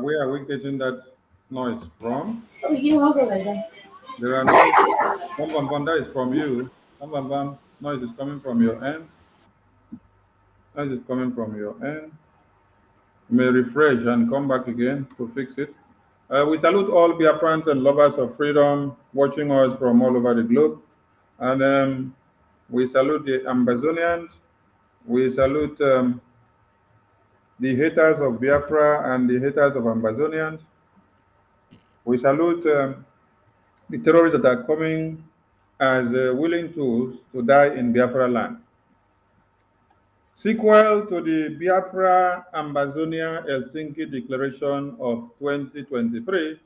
Where are we getting that noise from? There are noise. That is from you. Noise is coming from your end. Noise is coming from your end. You may refresh and come back again to fix it. We salute all Biafrans and lovers of freedom watching us from all over the globe. And we salute the Ambazonians. We salute the haters of Biafra and the haters of Ambazonians. We salute the terrorists that are coming as willing tools to die in Biafra land. Sequel to the Biafra Ambazonia Helsinki Declaration of 2023,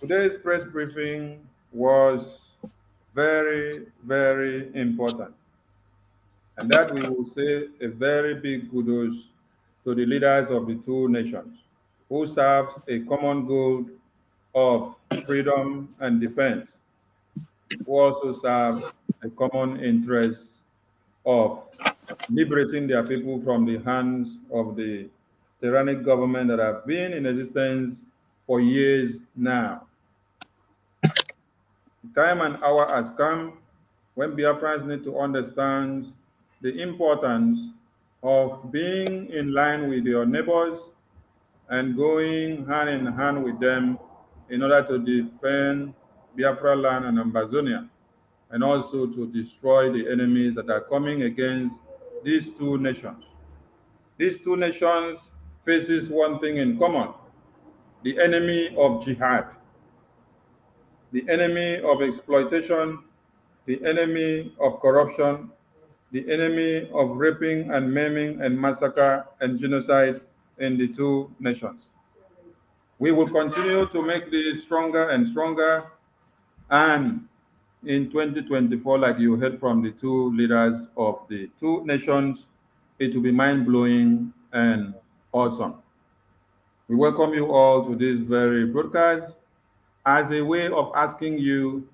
today's press briefing was very, very important. And that we will say a very big kudos to the leaders of the two nations who served a common goal of freedom and defense, who also serve a common interest of liberating their people from the hands of the tyrannic government that have been in existence for years now. The time and hour has come when Biafrans need to understand the importance of being in line with your neighbors and going hand in hand with them in order to defend Biafra land and Ambazonia, and also to destroy the enemies that are coming against these two nations. These two nations faces one thing in common: the enemy of jihad, the enemy of exploitation, the enemy of corruption, the enemy of raping and maiming and massacre and genocide in the two nations. We will continue to make this stronger and stronger, and in 2024, like you heard from the two leaders of the two nations, it will be mind-blowing and awesome. We welcome you all to this very broadcast as a way of asking you,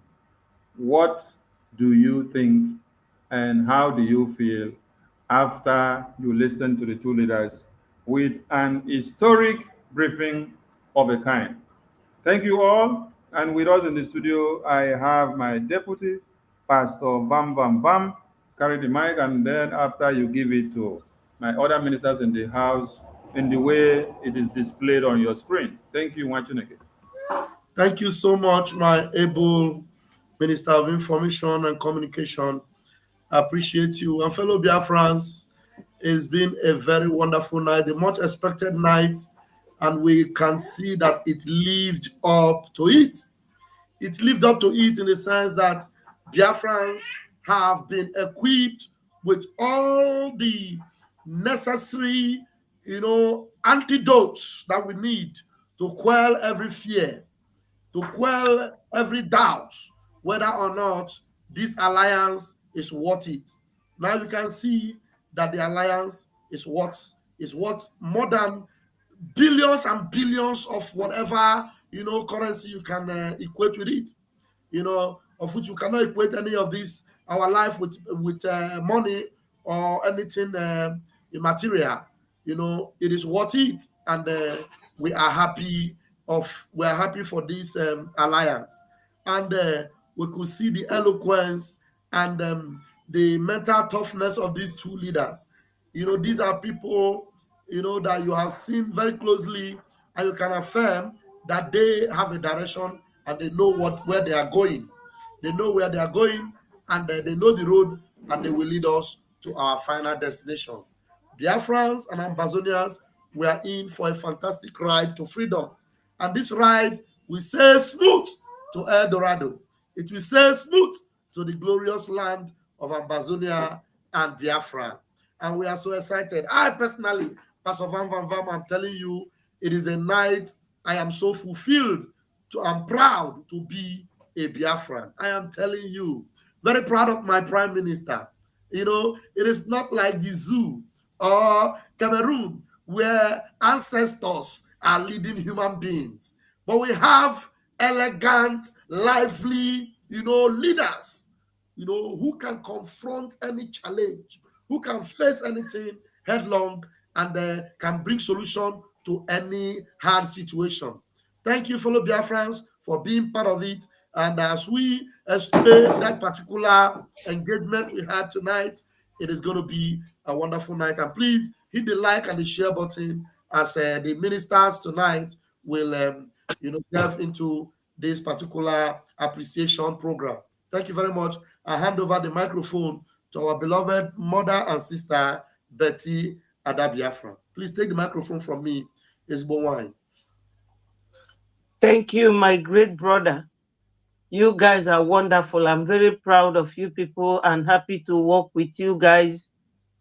what do you think and how do you feel after you listen to the two leaders with an historic briefing of a kind? Thank you all. And with us in the studio, I have my deputy, Pastor Bam Bam Bam, carry the mic, and then after you give it to my other ministers in the house in the way it is displayed on your screen. Thank you, Wachineke. Thank you so much, my able Minister of Information and Communication. I appreciate you. And fellow Biafrans, it's been a very wonderful night, a much expected night, and we can see that it lived up to it. It lived up to it in the sense that Biafrans have been equipped with all the necessary, antidotes that we need to quell every fear, to quell every doubt whether or not this alliance is worth it. Now you can see that the alliance is worth more than billions and billions of whatever currency you can equate with it. Of which you cannot equate any of this our life with money or anything immaterial. It is worth it, and we are happy for this alliance, and we could see the eloquence and the mental toughness of these two leaders. These are people that you have seen very closely, and you can affirm that they have a direction and they know where they are going. They know where they are going, and they know the road, and they will lead us to our final destination. Biafrans and Ambazonians, we are in for a fantastic ride to freedom. And this ride, we say smooth to El Dorado. It will sail smooth to the glorious land of Ambazonia and Biafra. And we are so excited. I personally, Pastor Van Van Vam, I'm telling you, it is a night I am so fulfilled. I'm proud to be a Biafran. I am telling you, very proud of my prime minister. You know, it is not like the zoo or Cameroon where ancestors are leading human beings, but we have elegant, lively, leaders, who can confront any challenge, who can face anything headlong, and can bring solution to any hard situation. Thank you, fellow Biafrans, for being part of it. And as we explain that particular engagement we had tonight, it is going to be a wonderful night. And please hit the like and the share button as the ministers tonight will, delve into this particular appreciation program. Thank you very much. I hand over the microphone to our beloved mother and sister, Betty Adabiafra. Please take the microphone from me. It's Wine. Thank you, my great brother. You guys are wonderful. I'm very proud of you people and happy to work with you guys.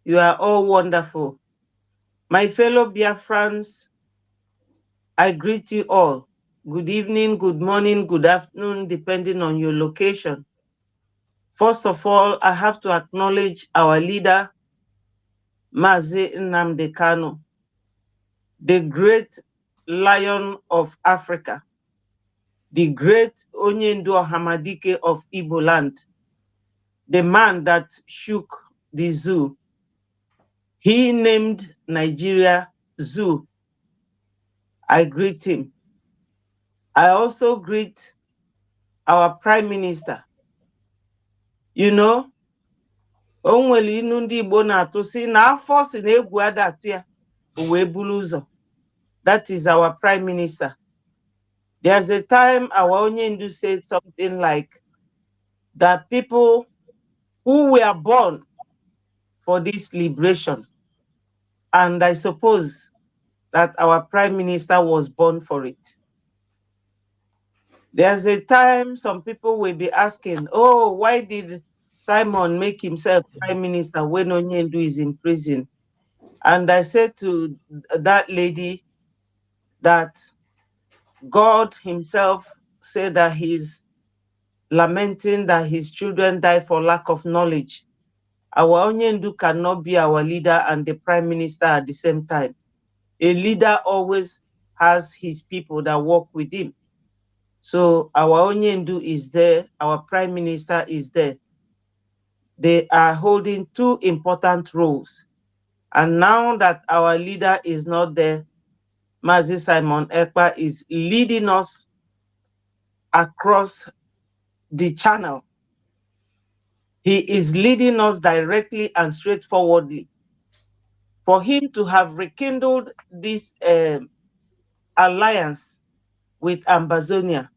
You are all wonderful. My fellow Biafrans, I greet you all. Good evening, good morning, good afternoon, depending on your location. First of all, I have to acknowledge our leader, Mazi Nnamdi Kanu, the great lion of Africa, the great Onyendu Hamadike of Igbo land, the man that shook the zoo. He named Nigeria Zoo. I greet him. I also greet our Prime Minister. You know, onwere inu ndị Igbo na-atụ sị na afọ si na egwu adatu ya o wee bulu ụzọ. That is our Prime Minister. There's a time our Onyendu said something like that people who were born for this liberation, and I suppose that our Prime Minister was born for it. There's a time some people will be asking, oh, why did Simon make himself Prime Minister when Onyendu is in prison? And I said to that lady that God himself said that he's lamenting that his children die for lack of knowledge. Our Onyendu cannot be our leader and the Prime Minister at the same time. A leader always has his people that work with him. So our Onyendu is there, our Prime Minister is there. They are holding two important roles. And now that our leader is not there, Mazi Simon Ekpa is leading us across the channel. He is leading us directly and straightforwardly. For him to have rekindled this alliance with Ambazonia,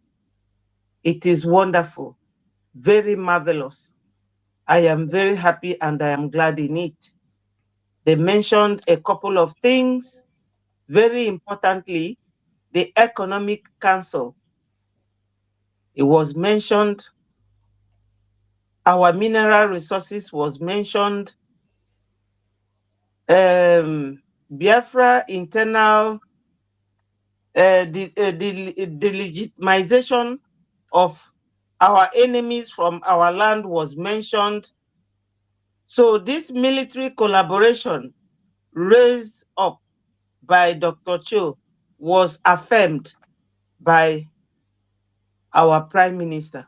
it is wonderful, very marvelous. I am very happy and I am glad in it. They mentioned a couple of things. Very importantly, the Economic Council. It was mentioned. Our mineral resources was mentioned. Biafra internal, the legitimization of our enemies from our land was mentioned. So this military collaboration raised up by Dr. Cho was affirmed by our Prime Minister.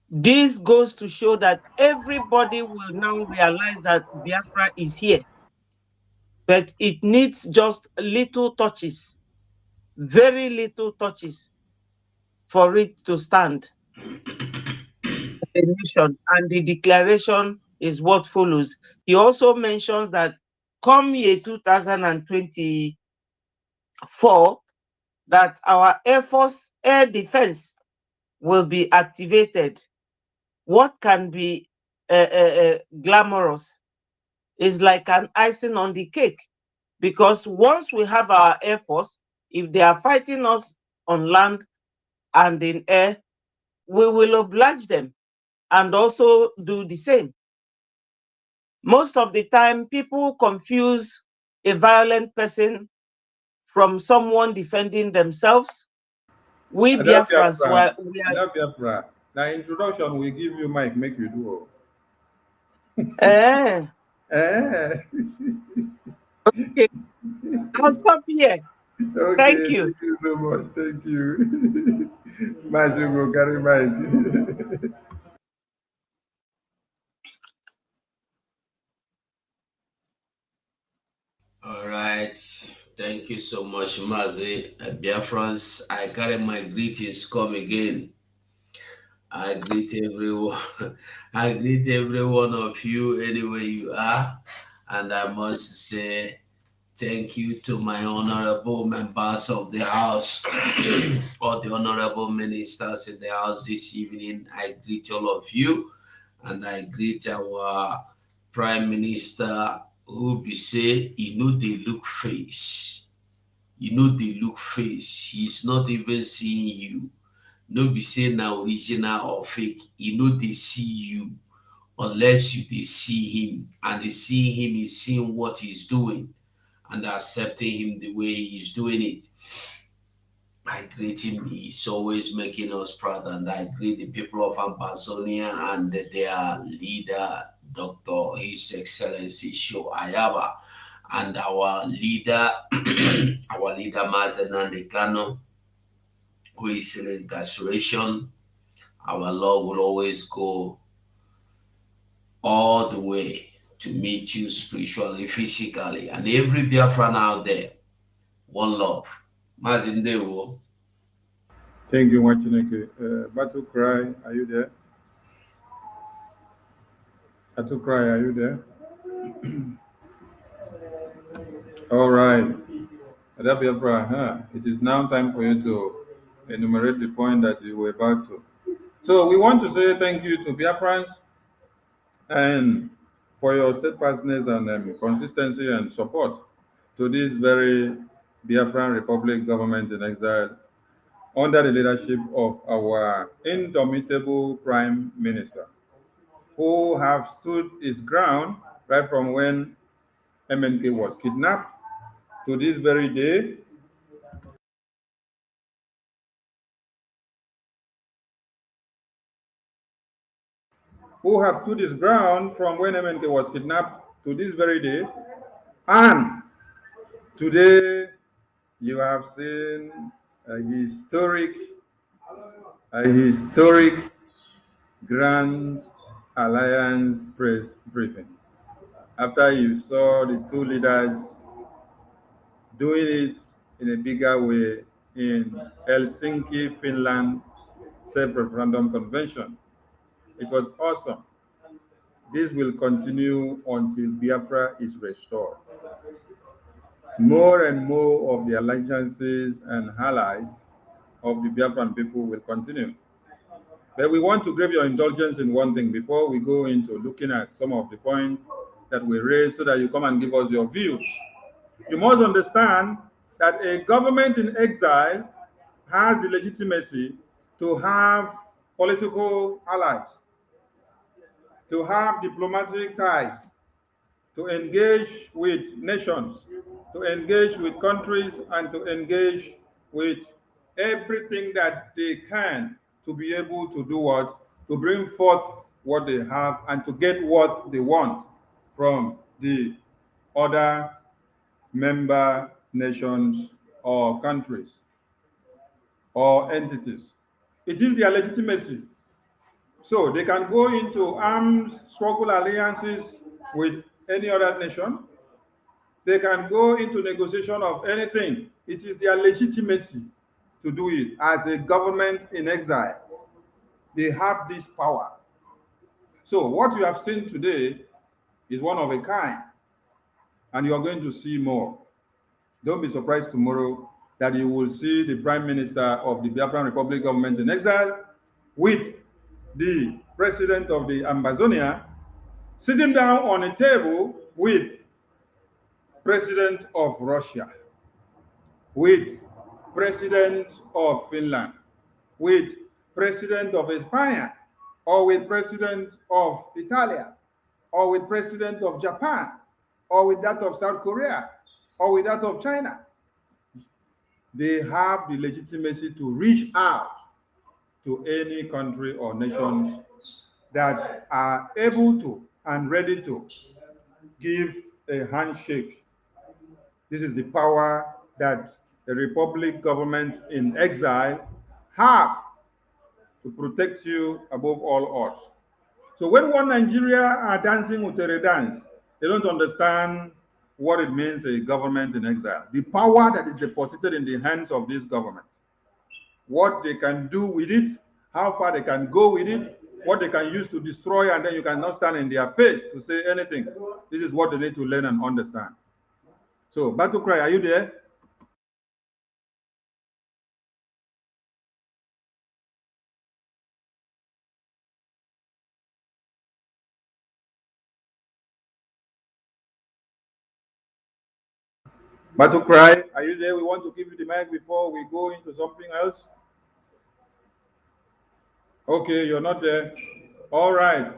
This goes to show that everybody will now realize that Biafra is here. But it needs just little touches, very little touches for it to stand. The nation, and the declaration is what follows. He also mentions that come year 2024, that our Air Force air defense will be activated. What can be glamorous is like an icing on the cake, because once we have our Air Force, if they are fighting us on land and in air, we will oblige them and also do the same. Most of the time, people confuse a violent person from someone defending themselves. We Ada Biafrans, Biafra, we Ada Biafra. Now introduction we give you mic, make you do. are. Eh. Okay, I'll stop here. Thank Okay, you. thank you so much. Thank you. Massimo, carry mic. All right. Thank you so much, Mazi. Biafrans, I carry my greetings. Come again. I greet everyone. I greet every one of you anywhere you are. And I must say thank you to my honorable members of the House, all the honorable ministers in the House this evening. I greet all of you. And I greet our Prime Minister who be say, you know, they look face. You know, they look face. He's not even seeing you. No be say na original or fake. You know, they see you unless you they see him. And they see him is seeing what he's doing and accepting him the way he's doing it. I greet him. He's always making us proud, and I greet the people of Ambazonia and their leader, Dr. His Excellency Sho Ayaba, and our leader, our leader Mazen Kano, who is in incarceration. Our Lord will always go all the way to meet you spiritually, physically, and every Biafran out there. One love. Mazen Dewo. Thank you, Machineke. Battle Cry, are you there? Battle Cry, are you there? All right. Ada Biafra, it is now time for you to enumerate the point that you were about to. So we want to say thank you to Biafrans and for your steadfastness and consistency and support to this very Biafran Republic government in exile under the leadership of our indomitable Prime Minister, who have stood his ground right from when MNK was kidnapped to this very day. Who have stood his ground from when MNK was kidnapped to this very day. And today you have seen a historic Grand Alliance press briefing. After you saw the two leaders doing it in a bigger way in Helsinki, Finland, self-referendum convention. It was awesome. This will continue until Biafra is restored. More and more of the alliances and allies of the Biafran people will continue. But we want to give your indulgence in one thing before we go into looking at some of the points that we raised so that you come and give us your views. You must understand that a government in exile has the legitimacy to have political allies, to have diplomatic ties, to engage with nations, to engage with countries, and to engage with everything that they can to be able to do what? To bring forth what they have and to get what they want from the other member nations or countries or entities. It is their legitimacy. So they can go into armed struggle alliances with any other nation. They can go into negotiation of anything. It is their legitimacy to do it as a government in exile. They have this power. So what you have seen today is one of a kind, and you are going to see more. Don't be surprised tomorrow that you will see the Prime Minister of the Biafran Republic government in exile with the President of the Ambazonia sitting down on a table with President of Russia, with President of Finland, with president of Spain, or with president of Italy, or with president of Japan, or with that of South Korea, or with that of China. They have the legitimacy to reach out to any country or nations that are able to and ready to give a handshake. This is the power that the Republic government in exile have to protect you above all odds. So when one Nigeria are dancing with a dance, they don't understand what it means a government in exile. The power that is deposited in the hands of this government, what they can do with it, how far they can go with it, what they can use to destroy, and then you cannot stand in their face to say anything. This is what they need to learn and understand. So, Battle Cry, are you there? Battle Cry, are you there? We want to give you the mic before we go into something else. Okay, you're not there. All right.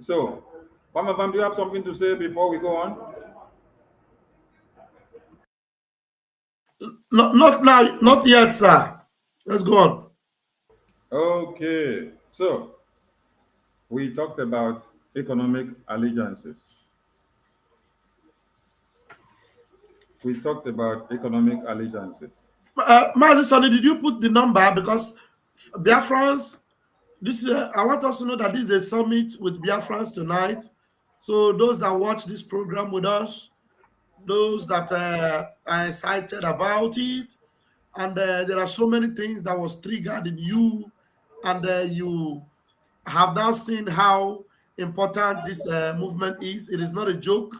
So, Mama Vam, do you have something to say before we go on? Not now, not yet, sir. Let's go on. Okay. So, we talked about economic allegiances. We talked about economic allegiances. Mazi Sonny, did you put the number? Because Biafrans, this I want us to know that this is a summit with Biafrans tonight. So those that watch this program with us, those that are excited about it, and there are so many things that was triggered in you, and you have now seen how important this movement is. It is not a joke.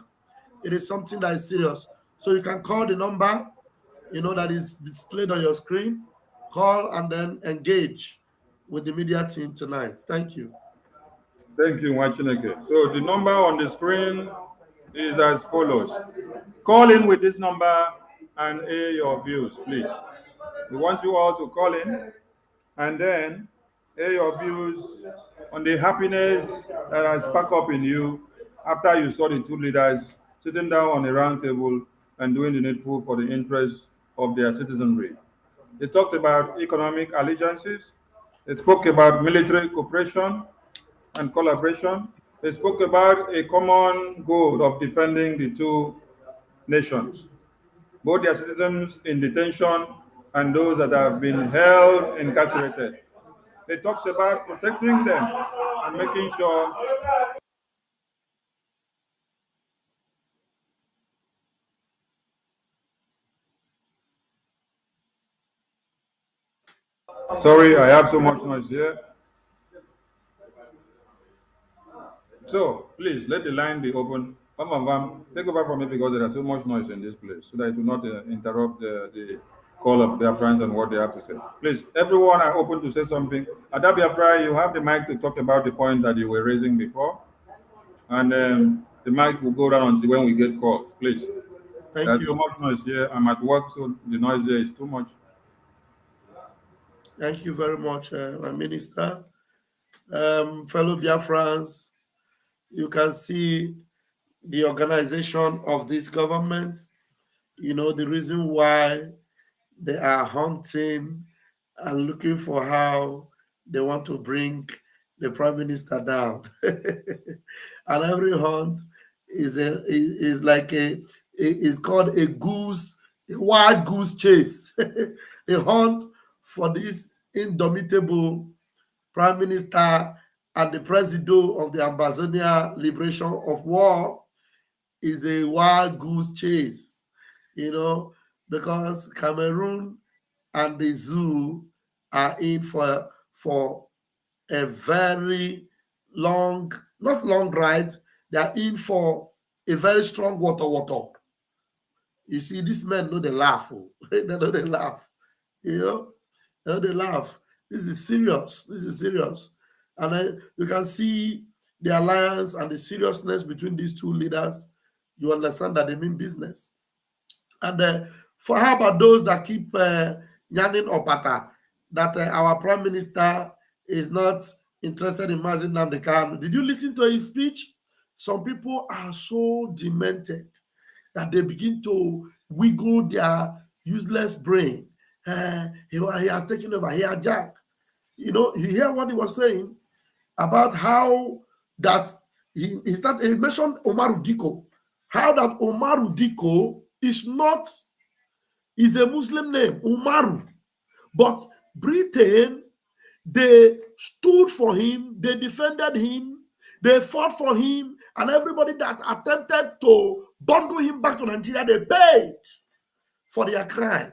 It is something that is serious. So you can call the number, that is displayed on your screen. Call and then engage with the media team tonight. Thank you. Thank you, Wachineke. So the number on the screen is as follows. Call in with this number and air your views, please. We want you all to call in and then air your views on the happiness that has sparked up in you after you saw the two leaders sitting down on a round table and doing the needful for the interests of their citizenry. They talked about economic allegiances. They spoke about military cooperation and collaboration. They spoke about a common goal of defending the two nations, both their citizens in detention and those that have been held incarcerated. They talked about protecting them and making sure sorry, I have so much noise here. So please let the line be open. Vam, take over from me because there is so much noise in this place, so that it will not interrupt the call of their friends and what they have to say. Please, everyone are open to say something. Ada Biafra, you have the mic to talk about the point that you were raising before, and the mic will go down until when we get calls. Please. There's so much noise here. I'm at work, so the noise here is too much. Thank you very much, my minister. Fellow Biafrans, you can see the organization of this government, the reason why they are hunting and looking for how they want to bring the prime minister down. And every hunt is like is called a wild goose chase. A hunt for this indomitable prime minister and the president of the Ambazonia liberation of war is a wild goose chase, because Cameroon and the zoo are in for a very long, not long ride. They are in for a very strong WOTOWOTO. You see, these men know they laugh. They know they laugh. They know they laugh. This is serious. This is serious. And you can see the alliance and the seriousness between these two leaders. You understand that they mean business. And how about those that keep yanning opata that our prime minister is not interested in Mazi Nnamdi Kanu. Did you listen to his speech? Some people are so demented that they begin to wiggle their useless brain. He has taken over. He hijacked. You know, you hear what he was saying about how that he mentioned Omaru Diko. How that Omaru Diko is a Muslim name, Umaru. But Britain, they stood for him, they defended him, they fought for him, and everybody that attempted to bundle him back to Nigeria, they paid for their crime.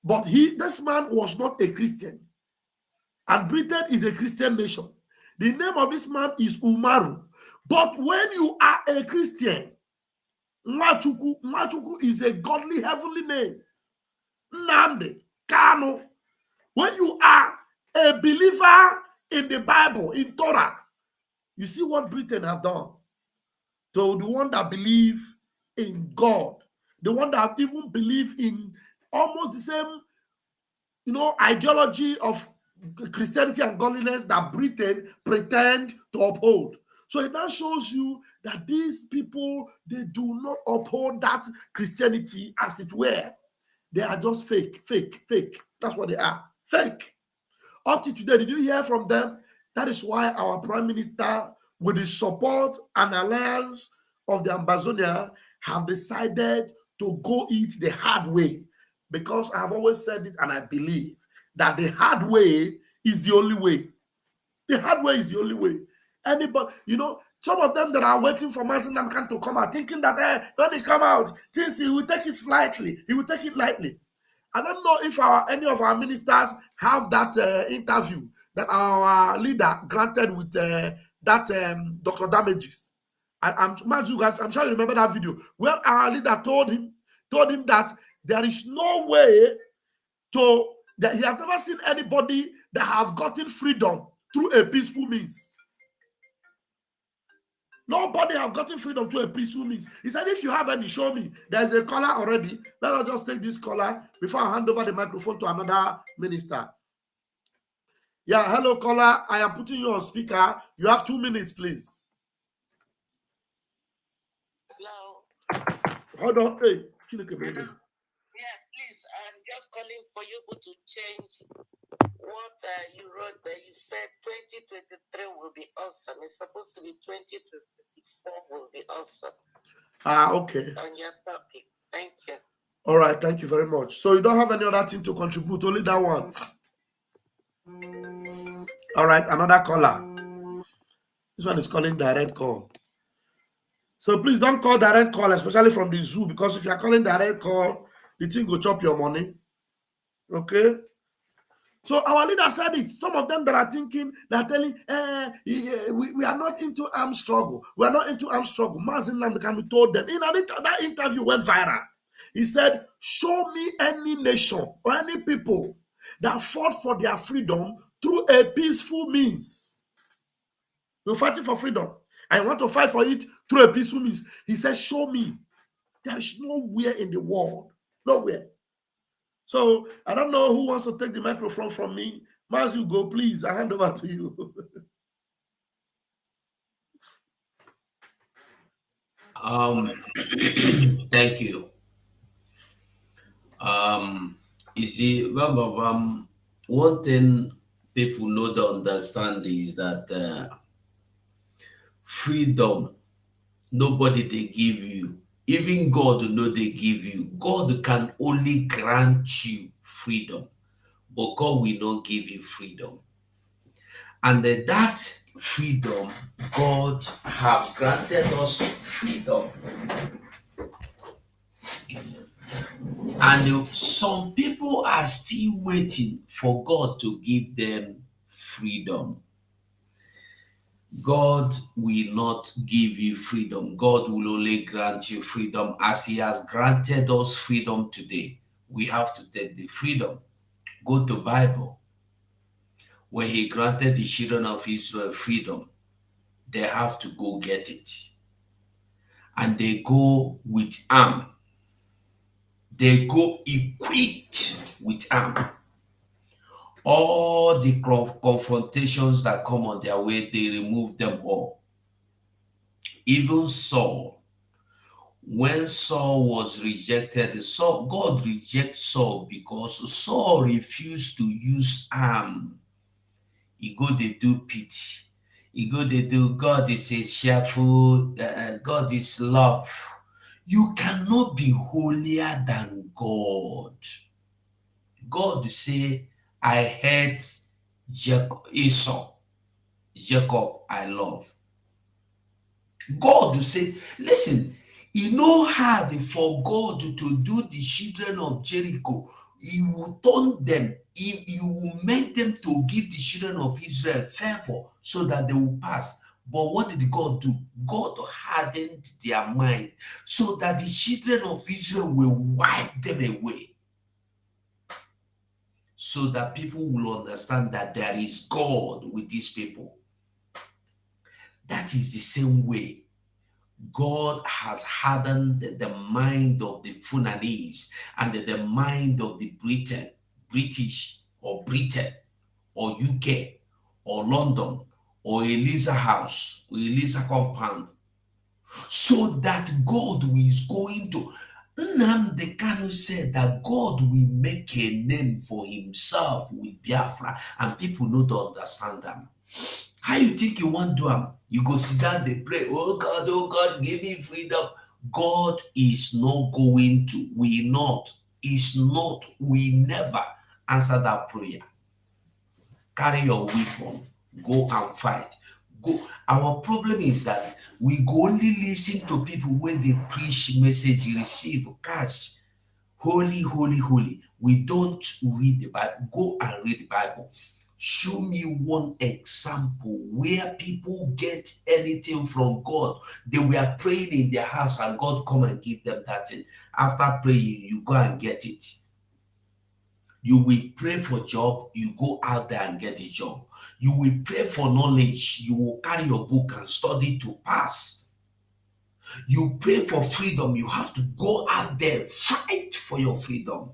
But this man was not a Christian. And Britain is a Christian nation. The name of this man is Umaru. But when you are a Christian, Nwachukwu is a godly heavenly name. Nnamdi Kanu. When you are a believer in the Bible, in Torah, you see what Britain have done to the one that believe in God, the one that even believe in almost the same, ideology of Christianity and godliness that Britain pretend to uphold. So it now shows you that these people, they do not uphold that Christianity as it were. They are just fake. That's what they are, fake. Up to today, did you hear from them? That is why our Prime Minister, with the support and alliance of the Ambazonia, have decided to go it the hard way. Because I've always said it, and I believe that the hard way is the only way. The hard way is the only way. Anybody, some of them that are waiting for Mazi Nnamdi Kanu to come out, thinking that when he come out, things he will take it lightly. He will take it lightly. I don't know if any of our ministers have that interview that our leader granted with that Dr. Damages. I'm sure you remember that video where our leader told him that there is no way that he has never seen anybody that have gotten freedom through a peaceful means. Nobody have gotten freedom through a peaceful means. He said, if you have any, show me. There's a caller already. Let us just take this caller before I hand over the microphone to another minister. Yeah, hello, caller. I am putting you on speaker. You have 2 minutes, please. Hello. Hold on. Hey, yeah, please. I'm just calling for you to change what you wrote there. You said 2023 will be awesome. It's supposed to be 2024 will be awesome. Okay. On your topic. Thank you. All right, thank you very much. So you don't have any other thing to contribute, only that one. All right, another caller. This one is calling direct call. So please don't call direct call, especially from the zoo, because if you are calling direct call, the thing will chop your money. Okay? So our leader said it. Some of them that are thinking, they are telling, we are not into armed struggle. We are not into armed struggle. Mazi Nnamdi Kanu told them. That interview went viral. He said, show me any nation or any people that fought for their freedom through a peaceful means. You're fighting for freedom. I want to fight for it through a peaceful means. He said, show me. There is nowhere in the world. Nowhere. So I don't know who wants to take the microphone from me. Mas, you go, please. I hand over to you. Thank you. You see, one thing people know to understand is that freedom, nobody they give you. Even God know they give you. God can only grant you freedom, but God will not give you freedom. And that freedom, God have granted us freedom. And some people are still waiting for God to give them freedom. God will not give you freedom. God will only grant you freedom as He has granted us freedom today. We have to take the freedom. Go to Bible. When He granted the children of Israel freedom, they have to go get it. And they go with arm. They go equipped with arm. All the confrontations that come on their way, they remove them all. Even Saul, when Saul was rejected, God rejected Saul because Saul refused to use arm. He go they do pity. He go they do God is a cheerful, God is love. You cannot be holier than God. God say, I hate Esau, Jacob I love. God will say, listen, it no hard for God to do the children of Jericho. He will turn them, he will make them to give the children of Israel favor so that they will pass. But what did God do? God hardened their mind so that the children of Israel will wipe them away. So that people will understand that there is God with these people. That is the same way God has hardened the mind of the Fulanese and the mind of the British or Britain or UK or London or Eliza House or Eliza Compound, so that God is going to. Nnamdi Kanu said that God will make a name for himself with Biafra, and people don't understand them. How you think you want to do them? You go sit down, they pray, oh God, give me freedom. God is not going to, we never answer that prayer. Carry your weapon, go and fight. Go. Our problem is that we go only listen to people when they preach message, you receive cash. Holy, holy, holy. We don't read the Bible. Go and read the Bible. Show me one example where people get anything from God. They were praying in their house and God come and give them that thing. After praying, you go and get it. You will pray for job, you go out there and get a job. You will pray for knowledge, you will carry your book and study to pass. You pray for freedom, you have to go out there, fight for your freedom.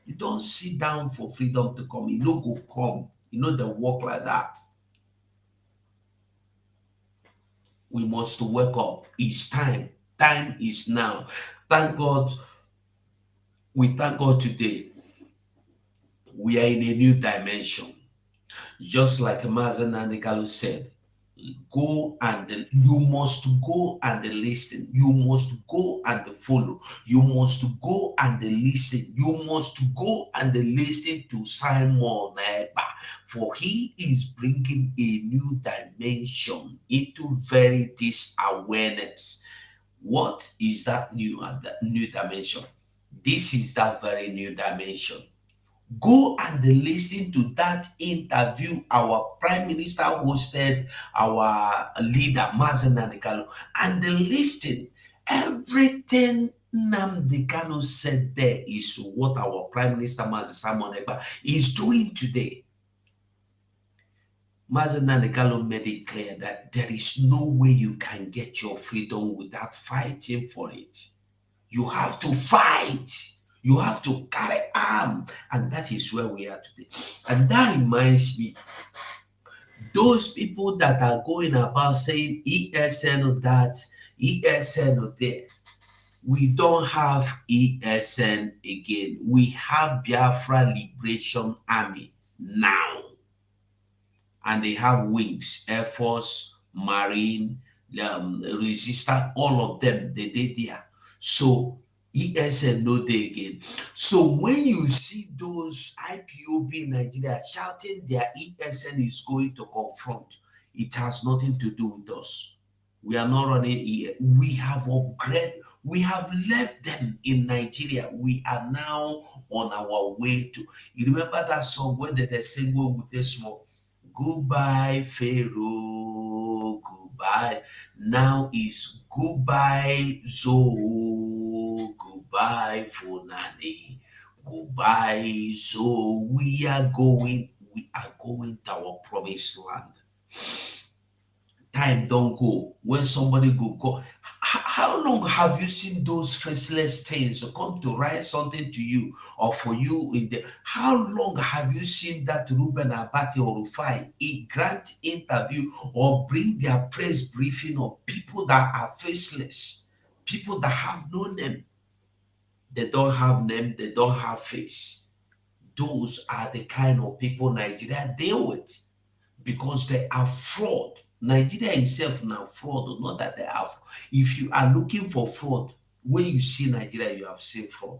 You don't sit down for freedom to come. You know go come. You know they work like that. We must wake up. It's time. Time is now. Thank God. We thank God today. We are in a new dimension. Just like Mazen Nandikalu said, go and you must go and listen. You must go and follow. You must go and listen. You must go and listen to Simon Eba, for he is bringing a new dimension into this awareness. What is that new dimension? This is that very new dimension. Go and listen to that interview our Prime Minister hosted, our leader, Mazen Nandikalu, and listen. Everything Nnamdi Kanu said there is what our Prime Minister, Mazen Simon Ekpa, is doing today. Mazen Nandikalu made it clear that there is no way you can get your freedom without fighting for it. You have to fight. You have to carry arm, and that is where we are today. And that reminds me, those people that are going about saying ESN or that, ESN or there, we don't have ESN again. We have Biafra Liberation Army now. And they have wings, Air Force, Marine, Resistance, all of them, they did there. So ESN no day again. So when you see those IPOB in Nigeria shouting their ESN is going to confront, it has nothing to do with us. We are not running. We have upgraded. We have left them in Nigeria. We are now on our way to. You remember that song when they sing with this small? Goodbye, Pharaoh. Goodbye. Now is goodbye, Zoe. Goodbye, Funani. Goodbye, Zoe. We are going to our promised land. Time don't go. When somebody go. How long have you seen those faceless things come to write something to you or for you in the? How long have you seen that Ruben Abati or Rufai grant interview or bring their press briefing of people that are faceless, people that have no name? They don't have name, they don't have face. Those are the kind of people Nigeria deal with because they are fraud. Nigeria itself now fraud, not that they have. If you are looking for fraud, when you see Nigeria, you have seen fraud.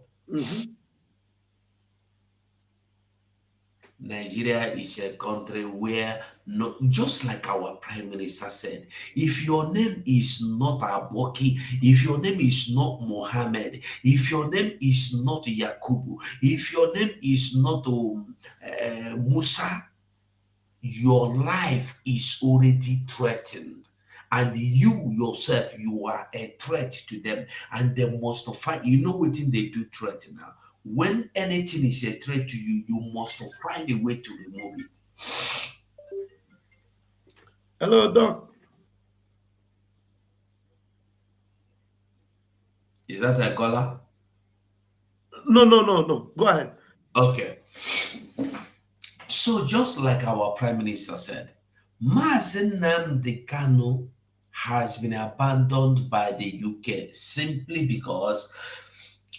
Nigeria is a country where, not just like our prime minister said, if your name is not Aboki, if your name is not Mohammed, if your name is not Yakubu, if your name is not Musa, your life is already threatened, and you yourself, you are a threat to them, and they must find. You know what they do threat now. When anything is a threat to you, you must find a way to remove it. Hello, Doc. Is that a caller? No. Go ahead. Okay. So just like our prime minister said, Mazen Nnamdi Kanu has been abandoned by the UK simply because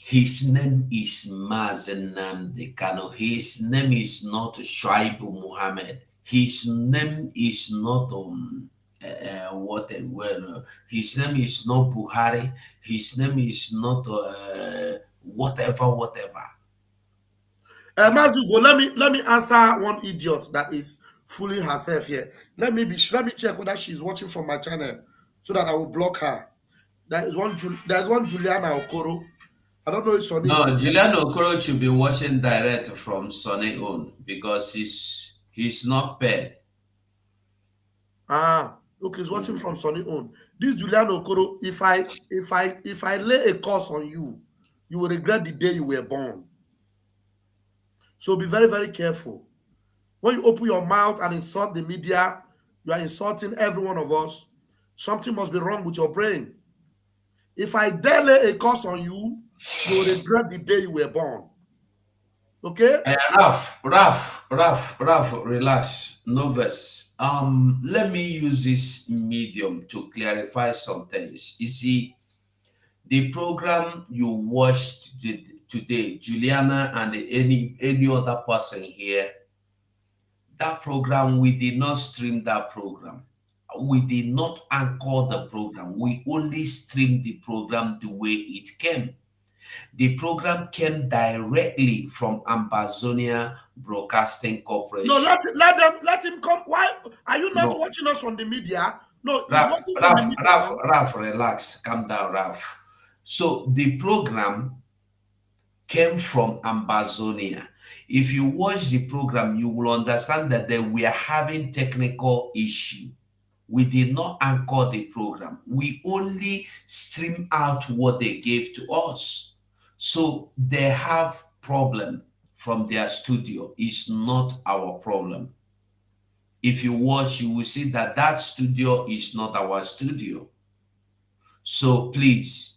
his name is Mazen Nnamdi Kanu. His name is not Shuaibu Muhammad. His name is not his name is not Buhari. His name is not whatever. Mazugo, let me answer one idiot that is fooling herself here. Let me check whether she's watching from my channel so that I will block her. There's one Juliana Okoro. I don't know if Sonny is. No, Julian Okoro should be watching direct from Sonny own because he's not paid. Okay, he's watching from Sonny own. This Julian Okoro, if I lay a curse on you, you will regret the day you were born. So be very, very careful. When you open your mouth and insult the media, you are insulting every one of us. Something must be wrong with your brain. If I dare lay a curse on you, you will regret the day you were born. Okay? Ralph, relax. Novice. Let me use this medium to clarify some things. You see, the program you watched today, Juliana and any other person here, that program, we did not stream that program. We did not anchor the program. We only streamed the program the way it came. The program came directly from Ambazonia Broadcasting Corporation. No, let him come. Why are you not watching us on the media? No, he's watching from the media. Ralph, relax, calm down, Ralph. So the program came from Ambazonia. If you watch the program, you will understand that we are having technical issue. We did not anchor the program. We only stream out what they gave to us. So they have problem from their studio. It's not our problem. If you watch, you will see that that studio is not our studio. So please,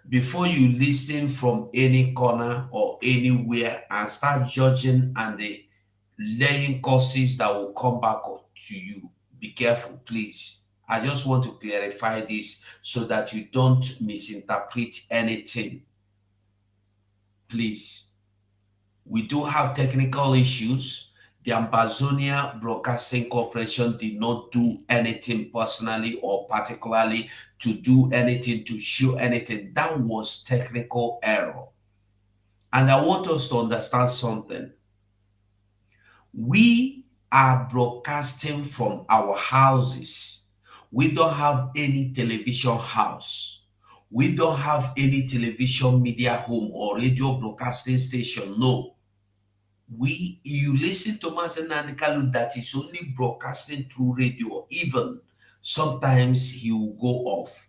before you listen from any corner or anywhere and start judging and laying curses that will come back to you, be careful, please. I just want to clarify this so that you don't misinterpret anything. Please. We do have technical issues. The Ambazonia Broadcasting Corporation did not do anything personally or particularly to do anything, to show anything. That was technical error. And I want us to understand something. We are broadcasting from our houses. We don't have any television house. We don't have any television media home or radio broadcasting station. No. You listen to Mazen Nnamdi Kanu that is only broadcasting through radio. Even sometimes he will go off.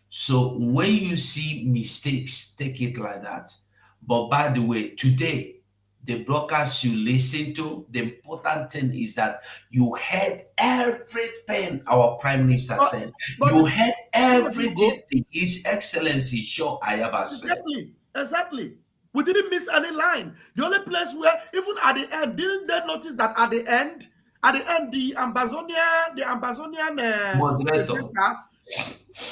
So when you see mistakes, take it like that. But by the way, today, the broadcast you listen to, the important thing is that you heard everything our Prime Minister said. You heard everything His Excellency Shaw Ayaba said. Exactly. We didn't miss any line. The only place where, even at the end, didn't they notice that at the end, the Ambazonian presenter,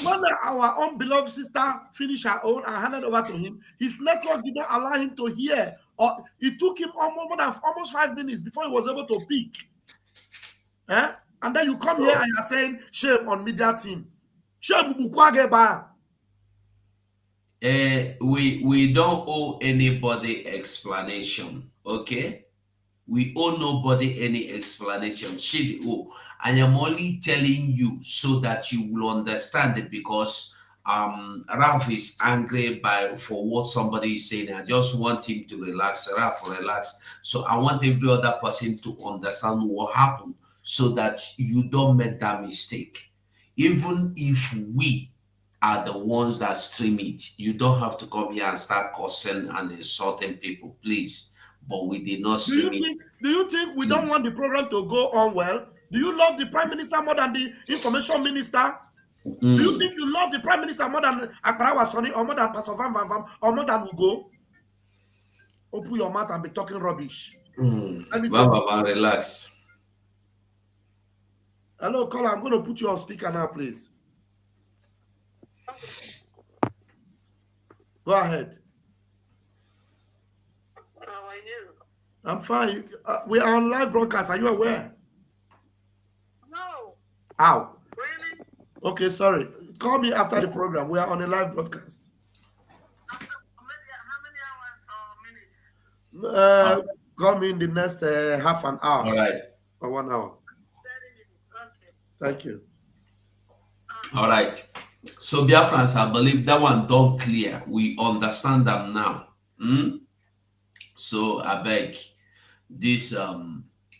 when our own beloved sister finished her own and handed over to him, his network did not allow him to hear, or it took him almost 5 minutes before he was able to pick. And then you come here and you're saying, shame on media team. Shame Bukwageba. We don't owe anybody explanation, okay? We owe nobody any explanation. I am only telling you so that you will understand it, because Ralph is angry for what somebody is saying. I just want him to relax. Ralph, relax. So I want every other person to understand what happened so that you don't make that mistake. Even if we are the ones that stream it, you don't have to come here and start cursing and insulting people, please. But we did not stream it. Do you think we don't want the program to go on well? Do you love the Prime Minister more than the Information Minister? Do you think you love the Prime Minister more than Abrawa Sonny, or more than Pastor Van Van Van, or more than Ugo? Open your mouth and be talking rubbish. Relax. Hello, caller. I'm going to put you on speaker now, please. Go ahead. How are you? I'm fine. We are on live broadcast. Are you aware? No. Ow. Really? Okay, sorry. Call me after the program. We are on a live broadcast. How many hours or minutes? Call me in the next half an hour. All right. Or 1 hour. 30 minutes. Okay. Thank you. All right. So Biafrans, I believe that one don't clear. We understand them now. So I beg this,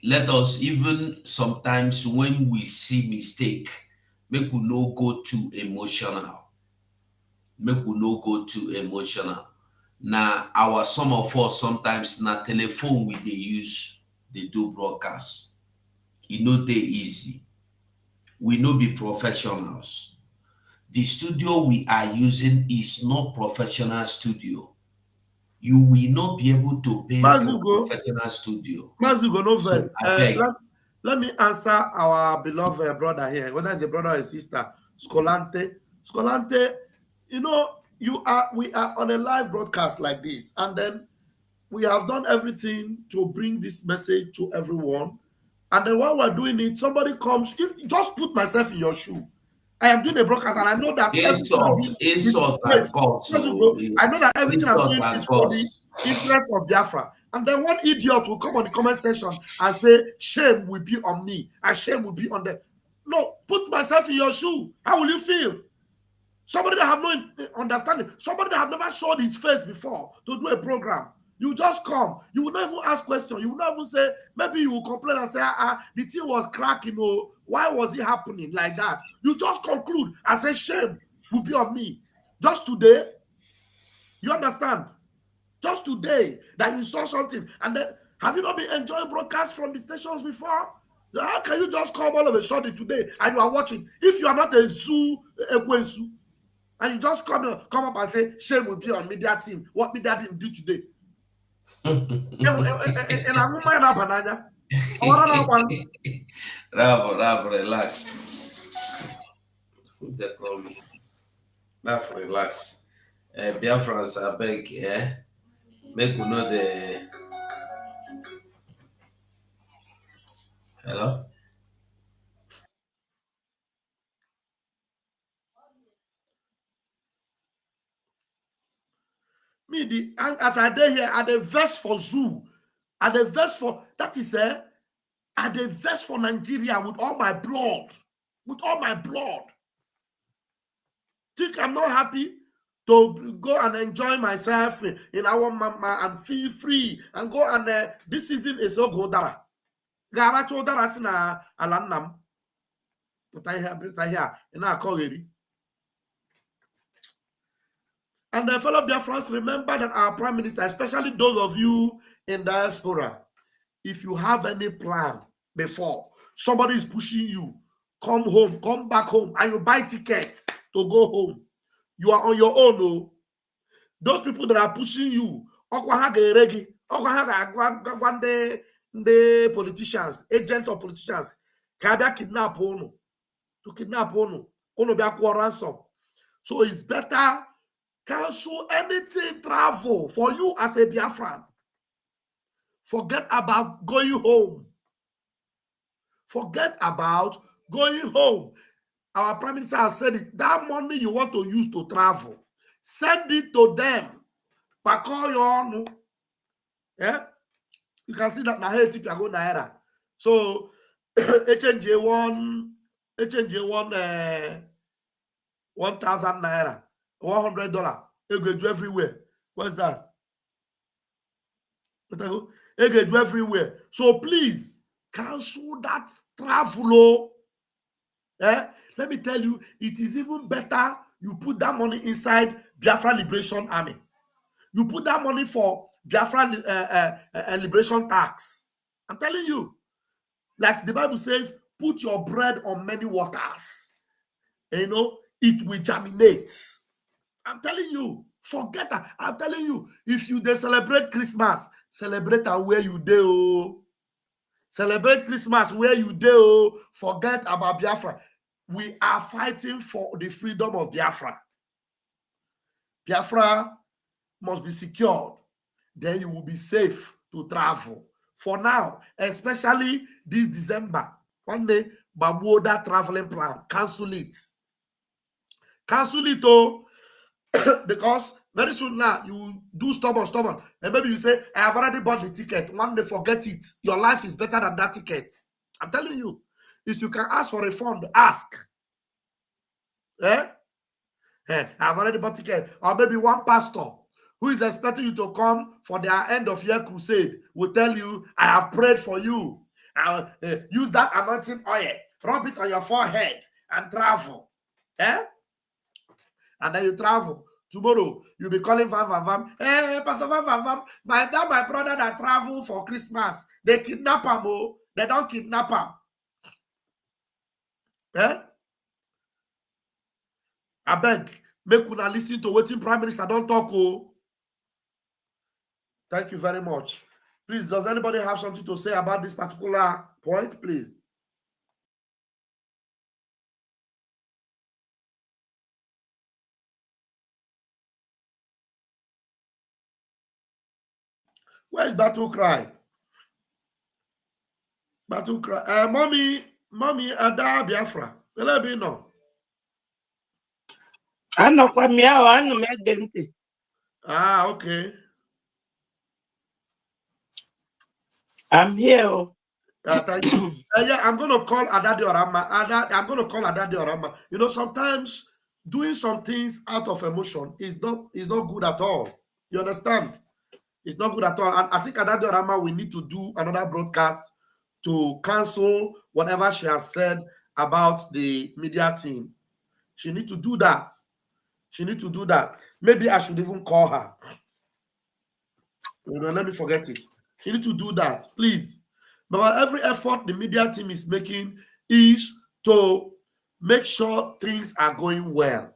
let us, even sometimes when we see mistake, make we no go too emotional. Now some of us sometimes na telephone we they use, they do broadcast. It no dey easy. We no be professionals. The studio we are using is not professional studio. You will not be able to pay for professional studio. Mazugo, no verse. So, let me answer our beloved brother here, whether it's a brother or a sister, Scolante. Scolante, you know, we are on a live broadcast like this, and then we have done everything to bring this message to everyone. And then while we're doing it, somebody comes. Just put myself in your shoe. I am doing a broadcast, and I know that insult and cause. I know that everything I'm doing is for the interest of Biafra. And then one idiot will come on the comment section and say, shame will be on me, and shame will be on them. No, put myself in your shoe. How will you feel? Somebody that have no understanding, somebody that have never showed his face before to do a program. You just come. You will not even ask questions. You will not even say, maybe you will complain and say, the thing was cracking, or why was it happening like that? You just conclude and say, shame will be on me. Just today, you understand? Just today that you saw something. And then, have you not been enjoying broadcasts from the stations before? How can you just come all of a sudden today and you are watching? If you are not a zoo, and you just come up and say, shame will be on media team. What media team do today? Rav, relax. They call me. Rav, relax. Biafrans, I beg, make we know the. Hello? Me, as I did here, at the verse for zoo, at the verse for, that is at the verse for Nigeria with all my blood. With all my blood. Think I'm not happy to go and enjoy myself in our mama and feel free and go and this season is so good. Gara chodara sina alanam. But I hear in our college. And fellow Biafrans, remember that our Prime Minister, especially those of you in diaspora, if you have any plan before, somebody is pushing you, come home, come back home, and you buy tickets to go home, you are on your own. Oh. Those people that are pushing you, the politicians, agents of politicians, can kidnap you, to kidnap you, ransom. So it's better cancel anything travel for you as a Biafran. Forget about going home. Forget about going home. Our Prime Minister has said it. That money you want to use to travel, send it to them. Yeah? You can see that now if you are going naira. So HNJ one 1,000 naira, $100. It go do everywhere. What's that? It go do everywhere. So please cancel that travel. Let me tell you, it is even better you put that money inside Biafra Liberation Army. You put that money for Biafra Liberation Tax. I'm telling you, like the Bible says, put your bread on many waters. You know, it will germinate. I'm telling you, forget that. I'm telling you, if you celebrate Christmas, celebrate and where you do. Celebrate Christmas where you do. Forget about Biafra. We are fighting for the freedom of Biafra. Biafra must be secured. Then you will be safe to travel. For now, especially this December, one day, Babuoda traveling plan, cancel it. Cancel it, oh, because very soon now you do stubborn, and maybe you say, I have already bought the ticket. One day, forget it. Your life is better than that ticket. I'm telling you, if you can ask for a refund, ask. I've already bought ticket. Or maybe one pastor who is expecting you to come for their end of year crusade will tell you, I have prayed for you. I'll use that anointing oil, rub it on your forehead and travel. And then you travel. Tomorrow, you'll be calling Vam. Hey, Pastor Vam. My brother that travel for Christmas, they kidnap him. Oh, they don't kidnap him. I beg, make una listen to what Prime Minister don't talk. Oh. Thank you very much. Please, does anybody have something to say about this particular point, please? Where is Battle Cry? Battle Cry. Mommy, Ada Biafra. Let me know. Ah, okay. I'm here. Thank you. Yeah, I'm going to call Adadi Orama. I'm going to call Adadi Orama. You know, sometimes doing some things out of emotion is not good at all. You understand? It's not good at all. And I think Adadi Orama, we need to do another broadcast to cancel whatever she has said about the media team. She needs to do that. Maybe I should even call her. Let me forget it. She needs to do that, please. But every effort the media team is making is to make sure things are going well.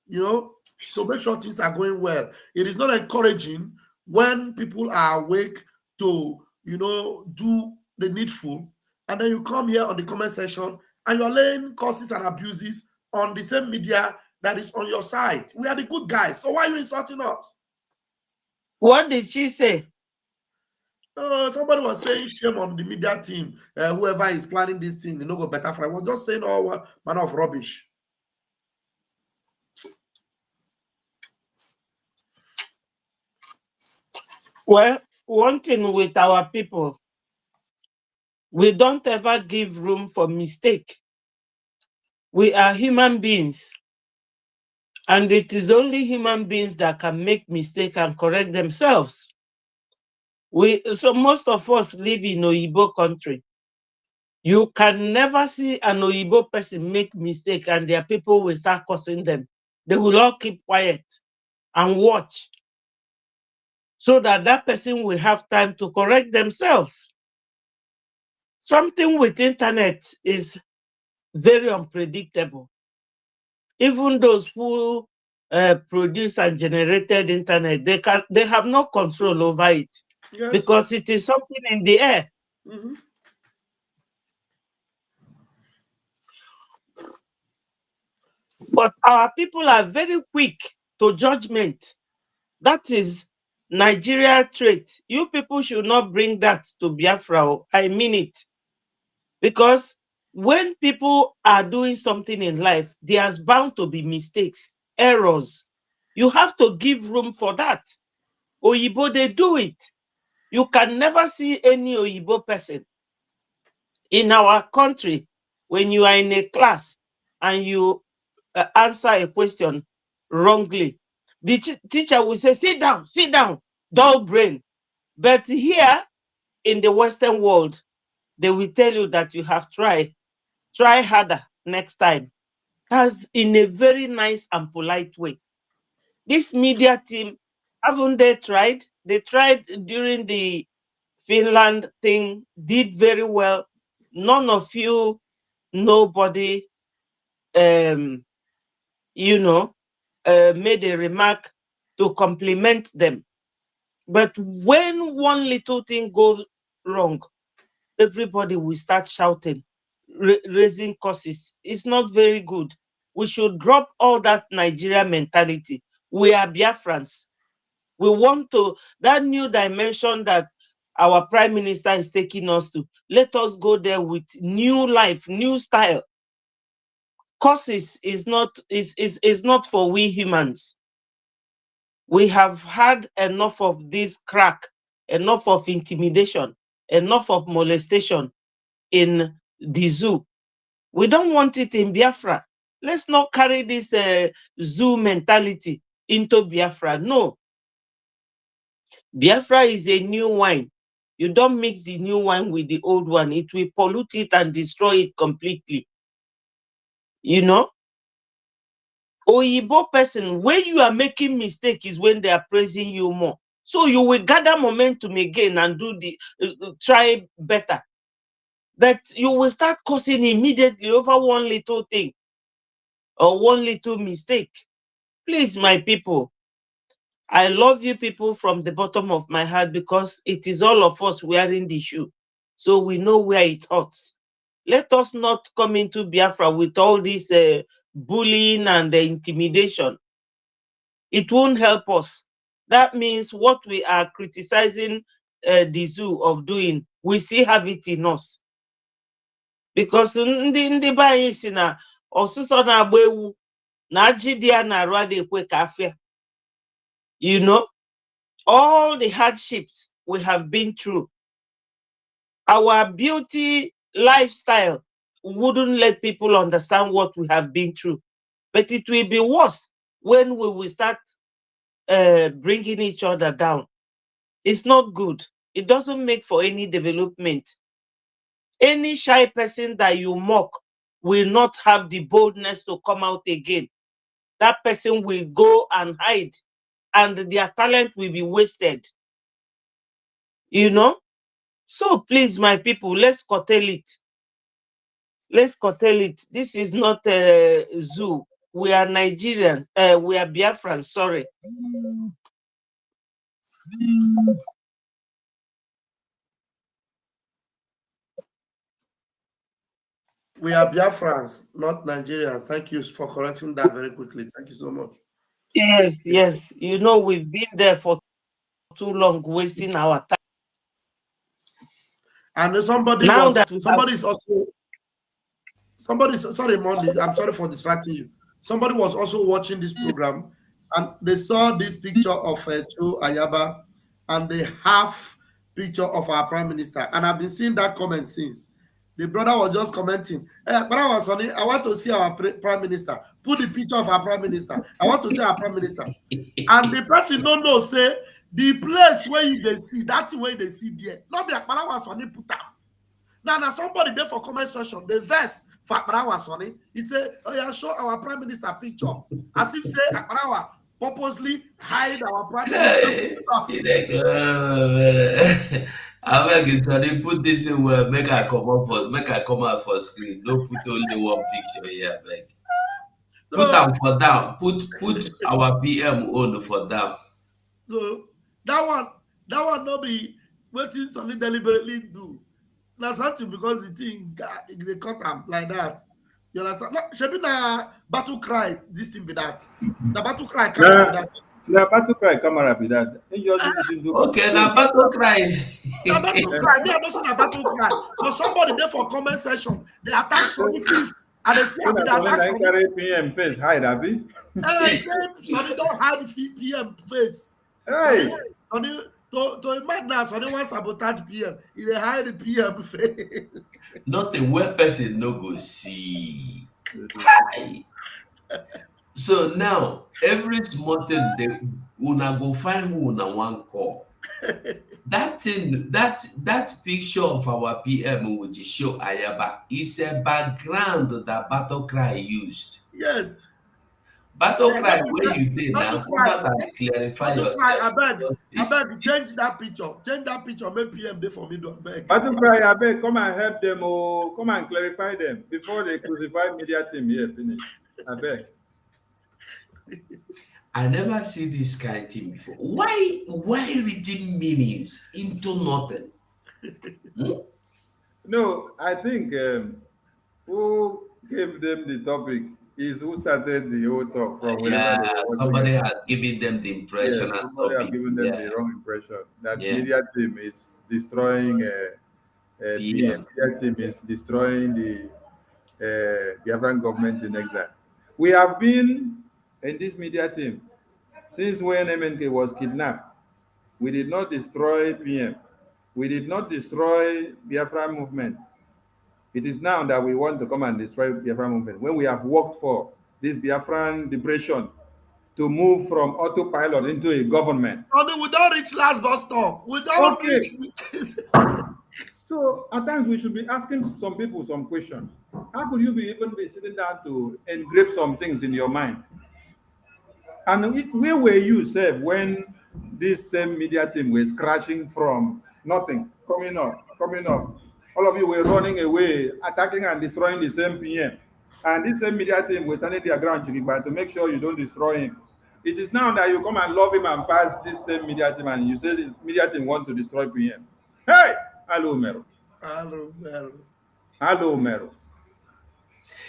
You know, to make sure things are going well. It is not encouraging when people are awake to, do the needful, and then you come here on the comment section and you're laying curses and abuses on the same media that is on your side. We are the good guys. So why are you insulting us? What did she say? Somebody was saying shame on the media team. Whoever is planning this thing, they no go better for. I was just saying all manner of rubbish. Well, one thing with our people, we don't ever give room for mistake. We are human beings. And it is only human beings that can make mistakes and correct themselves. So most of us live in Oyibo country. You can never see an Oyibo person make mistake and their people will start cursing them. They will all keep quiet. and watch, so that that person will have time to correct themselves. Something with internet is very unpredictable. Even those who produce and generated internet, they have no control over it, Yes. because it is something in the air. Mm-hmm. But our people are very quick to judgment. That is Nigeria trait. You people should not bring that to Biafra. I mean it. Because when people are doing something in life, there's bound to be mistakes, errors. You have to give room for that. Oyibo, they do it. You can never see any Oyibo person in our country when you are in a class and you answer a question wrongly. The teacher will say, sit down, dull brain. But here in the Western world, they will tell you that you have tried. Try harder next time. That's in a very nice and polite way. This media team, haven't they tried? They tried during the Finland thing, did very well. None of you, nobody, you know, made a remark to compliment them. But when one little thing goes wrong, everybody will start shouting, raising curses. It's not very good. We should drop all that Nigeria mentality. We are Biafrans. We want to, that new dimension that our prime minister is taking us to, let us go there with new life, new style. Curses is not for we humans. We have had enough of this crack, enough of intimidation, enough of molestation in the zoo. We don't want it in Biafra. Let's not carry this zoo mentality into Biafra. No. Biafra is a new wine. You don't mix the new wine with the old one. It will pollute it and destroy it completely. You know? Oyibo person, when you are making mistake is when they are praising you more. So you will gather momentum again and do the try better. But you will start cursing immediately over one little thing or one little mistake. Please, my people, I love you people from the bottom of my heart, because it is all of us wearing the shoe. So we know where it hurts. Let us not come into Biafra with all this bullying and intimidation. It won't help us. That means what we are criticizing the zoo of doing, we still have it in us. Because ndị be anyị si na ọsụsọ na-agba ewu na ajị dị ya na-arụ adị ekwe ka afịa. You know, all the hardships we have been through, our beauty lifestyle wouldn't let people understand what we have been through. But it will be worse when we will start bringing each other down. It's not good. It doesn't make for any development. Any shy person that you mock will not have the boldness to come out again. That person will go and hide, and their talent will be wasted. You know? So please, my people, let's curtail it. Let's curtail it. This is not a zoo. We are Nigerians. We are Biafrans, sorry. We are Biafrans, not Nigerians. Thank you for correcting that very quickly. Thank you so much. Yes, yes. You know, we've been there for too long, wasting our time. And somebody Now was, that we somebody is also, somebody, sorry, Monday, I'm sorry for distracting you. Somebody was also watching this program and they saw this picture of Joe Ayaba and the half picture of our prime minister. And I've been seeing that comment since. The brother was just commenting, hey, brother was sonny, I want to see our prime minister. Put the picture of our prime minister. I want to see our prime minister. And the person don't know, say, the place where they see, that way they see there. Not be Akpara was sonny put up. Now somebody there for comment section, the verse for Akpara was sonny. He said, oh yeah, show our prime minister picture. As if say Akpara purposely hide our private Hey, I beg you, Sonny, put this in where make I come out for screen. Don't put only one picture here, beg. Put So, them for down. Put our PM on for down. so that one not be waiting something deliberately do. That's something because the thing they cut am like that. You understand? No, shebi na battle cry. This thing be that. The battle cry camera be Now, that. now, battle cry camera be that. You just use it to Okay, now battle cries. Na battle cry. Me, I don't say na battle cry. But somebody there for comment section, they attack Sonny since. And they say, So I mean, na they Sonny attack na him Sonny. carry PM face hide, abi? Say Sonny don't hide the PM face. Hey! Sonny, to imagine now, Sonny want sabotage PM. He dey hide the PM face. Nothing where person no go see. Hi. So now every small thing they una go find who una one call. That thing, that picture of our PM which show Ayaba is a background that Battle Cry used. Yes. Battle Cry where you did Battle now, come cry. back and clarify Battle cry. yourself. I beg, change that picture. Change that picture. Make PM there for me to beg. Battle cry, abeg, come and help them, oh, come and clarify them before they crucify media team here finish. Abeg. I never see this kind of thing before. Why reading meanings into nothing? No, I think who gave them the topic is who started the whole talk from wherever Yeah, they were watching somebody it. has given them the Yes, impression and somebody have topic. given them Yeah, the wrong impression that yeah. media team is destroying PM. media team is destroying the Biafran government in exile. We have been in this media team since when MNK was kidnapped. We did not destroy PM. We did not destroy Biafra movement. It is now that we want to come and destroy Biafra movement when we have worked for this Biafran liberation to move from autopilot into a government. Sonny, we don't reach last bus stop. We don't Okay. reach. So at times we should be asking some people some questions. How could you be even be sitting down to engrave some things in your mind? And where were you, Seb, when this same media team was crashing from nothing, coming up, coming up? All of you were running away, attacking and destroying the same PM. And this same media team was standing their ground to make sure you don't destroy him. It is now that you come and love him and pass this same media team and you say the media team want to destroy PM. Hey! Hello, Mero. Hello. Hello, Mero.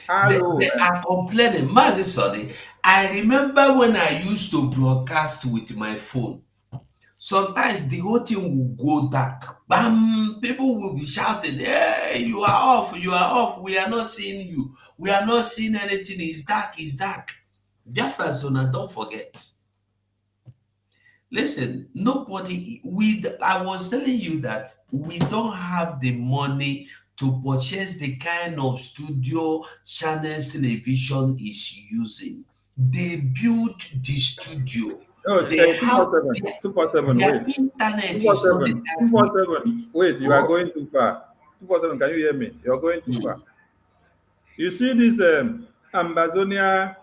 They Hello. are complaining. Mazi Sonny, I remember when I used to broadcast with my phone. Sometimes the whole thing will go dark. Bam! People will be shouting, "Hey, you are off! You are off! We are not seeing you. We are not seeing anything. It's dark. It's dark." Biafra Zona, don't forget. Listen, nobody. I was telling you that we don't have the money to purchase the kind of studio channels television is using. They built the studio. No, They have 247, their wait. internet is not the 247. Wait, you are What? going too far. 247, can you hear me? You're going too far. You see this Ambazonia,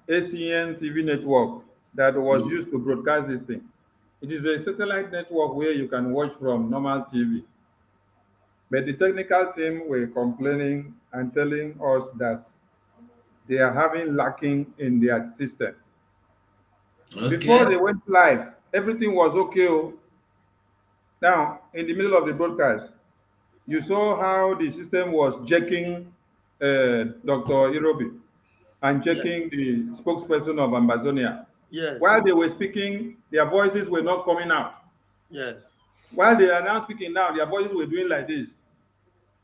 ACN TV network that was used to broadcast this thing. It is a satellite network where you can watch from normal TV. But the technical team were complaining and telling us that they are having lacking in their system. Before they went live, everything was okay. Now, in the middle of the broadcast, you saw how the system was checking Dr. Irobi and checking the spokesperson of Ambazonia. Yes. While they were speaking, their voices were not coming out. Yes. While they are now speaking now, their voices were doing like this.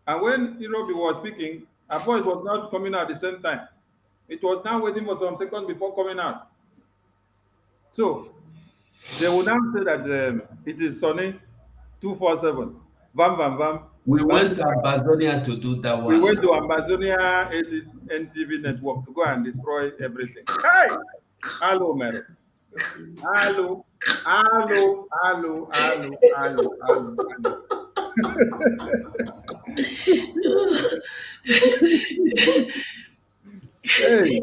And when Irobi was speaking, her voice was not coming out at the same time. It was now waiting for some seconds before coming out. So they will now say that it is Sonny 247. Vam, vam, vam. We went to Ambazonia to do that one. We went to Ambazonia NTV network to go and destroy everything. Hey! Hello, Mero. Hello. Hello. Hello. Hello. Hello. Hello. Hey,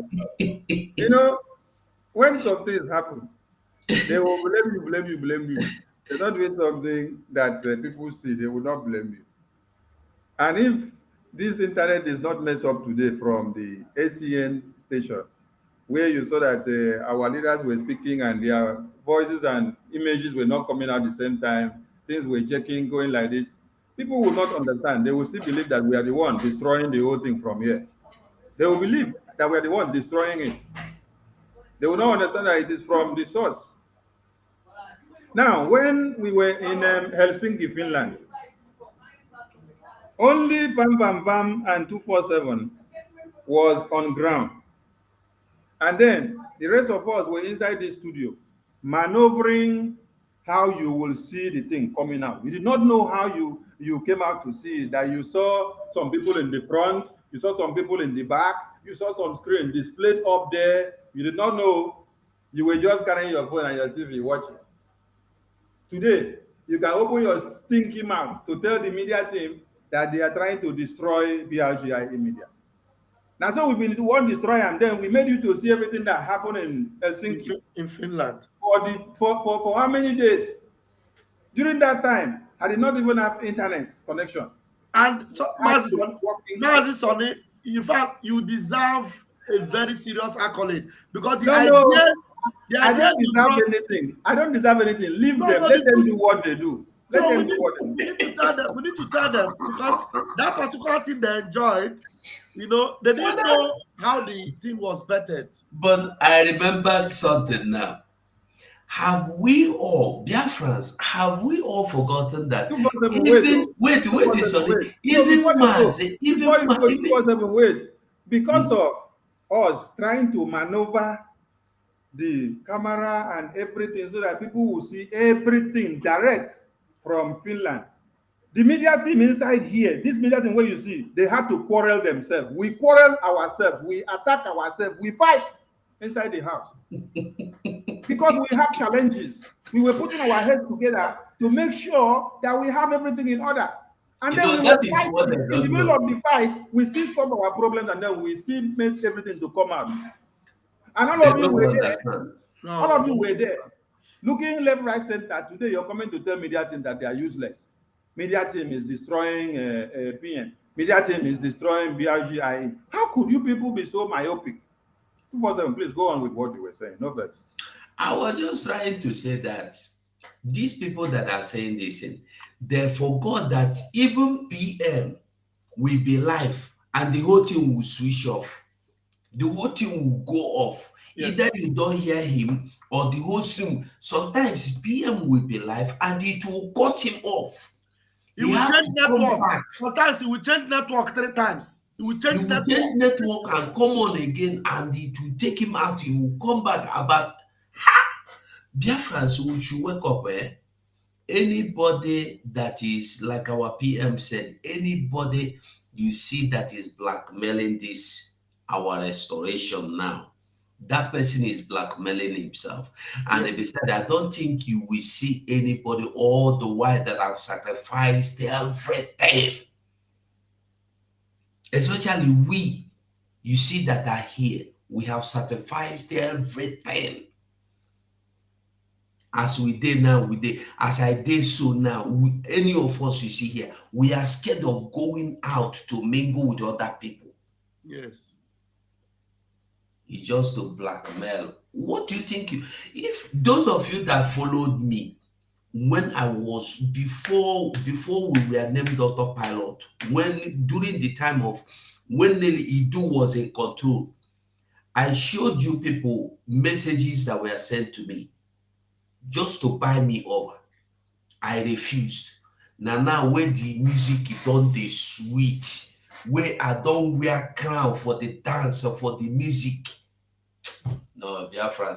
you know, when some things happen, they will blame you, blame you, blame you. They're not doing something that people see, they will not blame you. And if this internet is not messed up today from the ACN station, where you saw that our leaders were speaking and their voices and images were not coming out at the same time, things were checking, going like this, people will not understand. They will still believe that we are the one destroying the whole thing from here. They will believe that we are the one destroying it. They will not understand that it is from the source. Now, when we were in Helsinki, Finland, only Bam Bam Bam and 247 was on ground. And then the rest of us were inside the studio, maneuvering how you will see the thing coming out. You did not know how you came out to see it, that you saw some people in the front, you saw some people in the back, you saw some screen displayed up there. You did not know. You were just carrying your phone and your TV watching. Today, you can open your stinky mouth to tell the media team that they are trying to destroy BRGI media. Now, so we've been one destroy and then we made you to see everything that happened in Helsinki. In Finland. For how many days? During that time, I did not even have internet connection. And so, Mazi Sonny, in fact, you deserve a very serious accolade because the I ideas you brought, anything. I don't deserve anything. Leave them. Let them do what they do. We need to tell them because that particular thing they enjoyed, you know, they didn't know how the thing was bettered. But I remembered something now. Have we all, Biafrans, have we all forgotten that because of us trying to maneuver the camera and everything so that people will see everything direct from Finland. The media team inside here, this media team where you see, they had to quarrel themselves. We quarrel ourselves, we attack ourselves, we fight inside the house. Because we have challenges. We were putting our heads together to make sure that we have everything in order. And then we were fighting. In the middle of the fight, we still solve our problems and then we still make everything to come out. And all of you were there. All of you were there. Looking left, right, center. Today you're coming to tell media team that they are useless. Media team is destroying PN. Media team is destroying BRGIE. How could you people be so myopic? 247, please go on with what you were saying. No vex. I was just trying to say that these people that are saying this, they forgot that even PM will be live and the whole thing will switch off. The whole thing will go off. Yes. Either you don't hear him or the whole stream. Sometimes PM will be live and it will cut him off. He will change network. Sometimes he will change network 3 times. He will change network and come on again and it will take him out. He will come back about Biafrans, we should wake up. Anybody that is, like our PM said, anybody you see that is blackmailing this, our restoration now, that person is blackmailing himself. And if he said, I don't think you will see anybody all the while that have sacrificed everything. Especially we, you see that are here. We have sacrificed everything. As we did now, as I did so now, any of us you see here, we are scared of going out to mingle with other people. Yes. It's just to blackmail. What do you think? If those of you that followed me when I was before we were named autopilot, when during the time of when Nelly Idu was in control, I showed you people messages that were sent to me just to buy me over. I refused. Now when the music is on the sweet, where I don't wear crown for the dance or for the music. No, Biafra,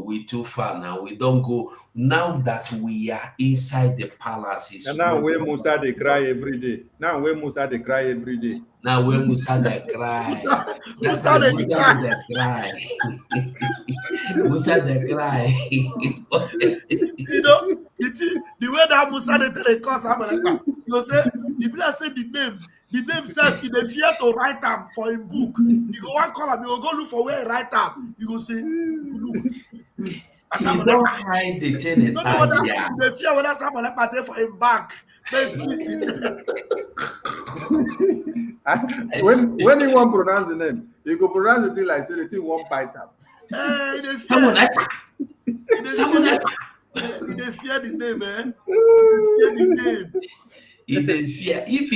we too far now. We don't go. Now that we are inside the palaces. And now where Musa they cry every day. Now where Musa they cry every day. Now where Musa they cry. Musa they cry. Musa they cry. You know, the way that Musa they cause, you say If you say the name self, in the fear to write them for a book. You go one column, you go look for where he write them. You go say, look. You don't hide the thing in No, whether yeah. the fear whether someone like there for him back. when you want to pronounce the name, you go pronounce the thing like say the thing won't bite up. In the Someone fear, like in the fear the name, man. Fear the name. he dey fear if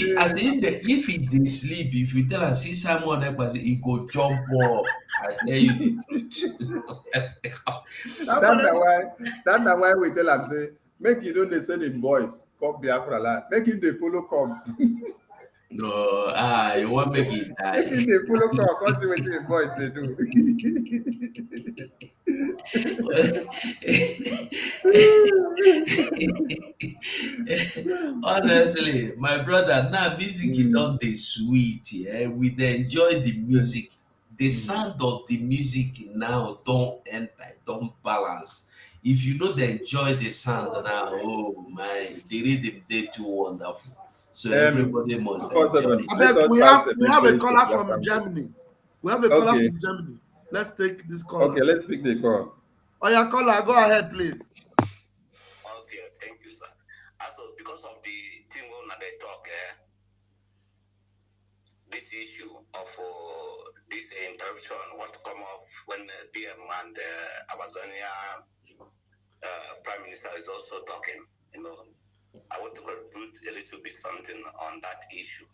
he dey sleep, if you tell am see someone like he go jump up. I tell you the truth. That's why we tell him say make you don't send him boys come Biafra land. Make him they follow come. No, you want make it die. Make him they follow come. Come see what the boys they do. Honestly, my brother, now music is on the sweet. Yeah, we dey enjoy the music. The sound of the music now don't enter, don't balance. If you know they enjoy the sound now, oh my, the rhythm they too wonderful. So everybody must enjoy. We have a caller from Germany. We have a caller from Germany. Let's take this call. Okay, let's pick the call. Oh, your caller, go ahead, please. Okay, thank you, sir. Also, because of the thing when they talk, this issue of this interruption, what come off when DM and Ambazonia Prime Minister is also talking, you know, I want to contribute a little bit something on that issue.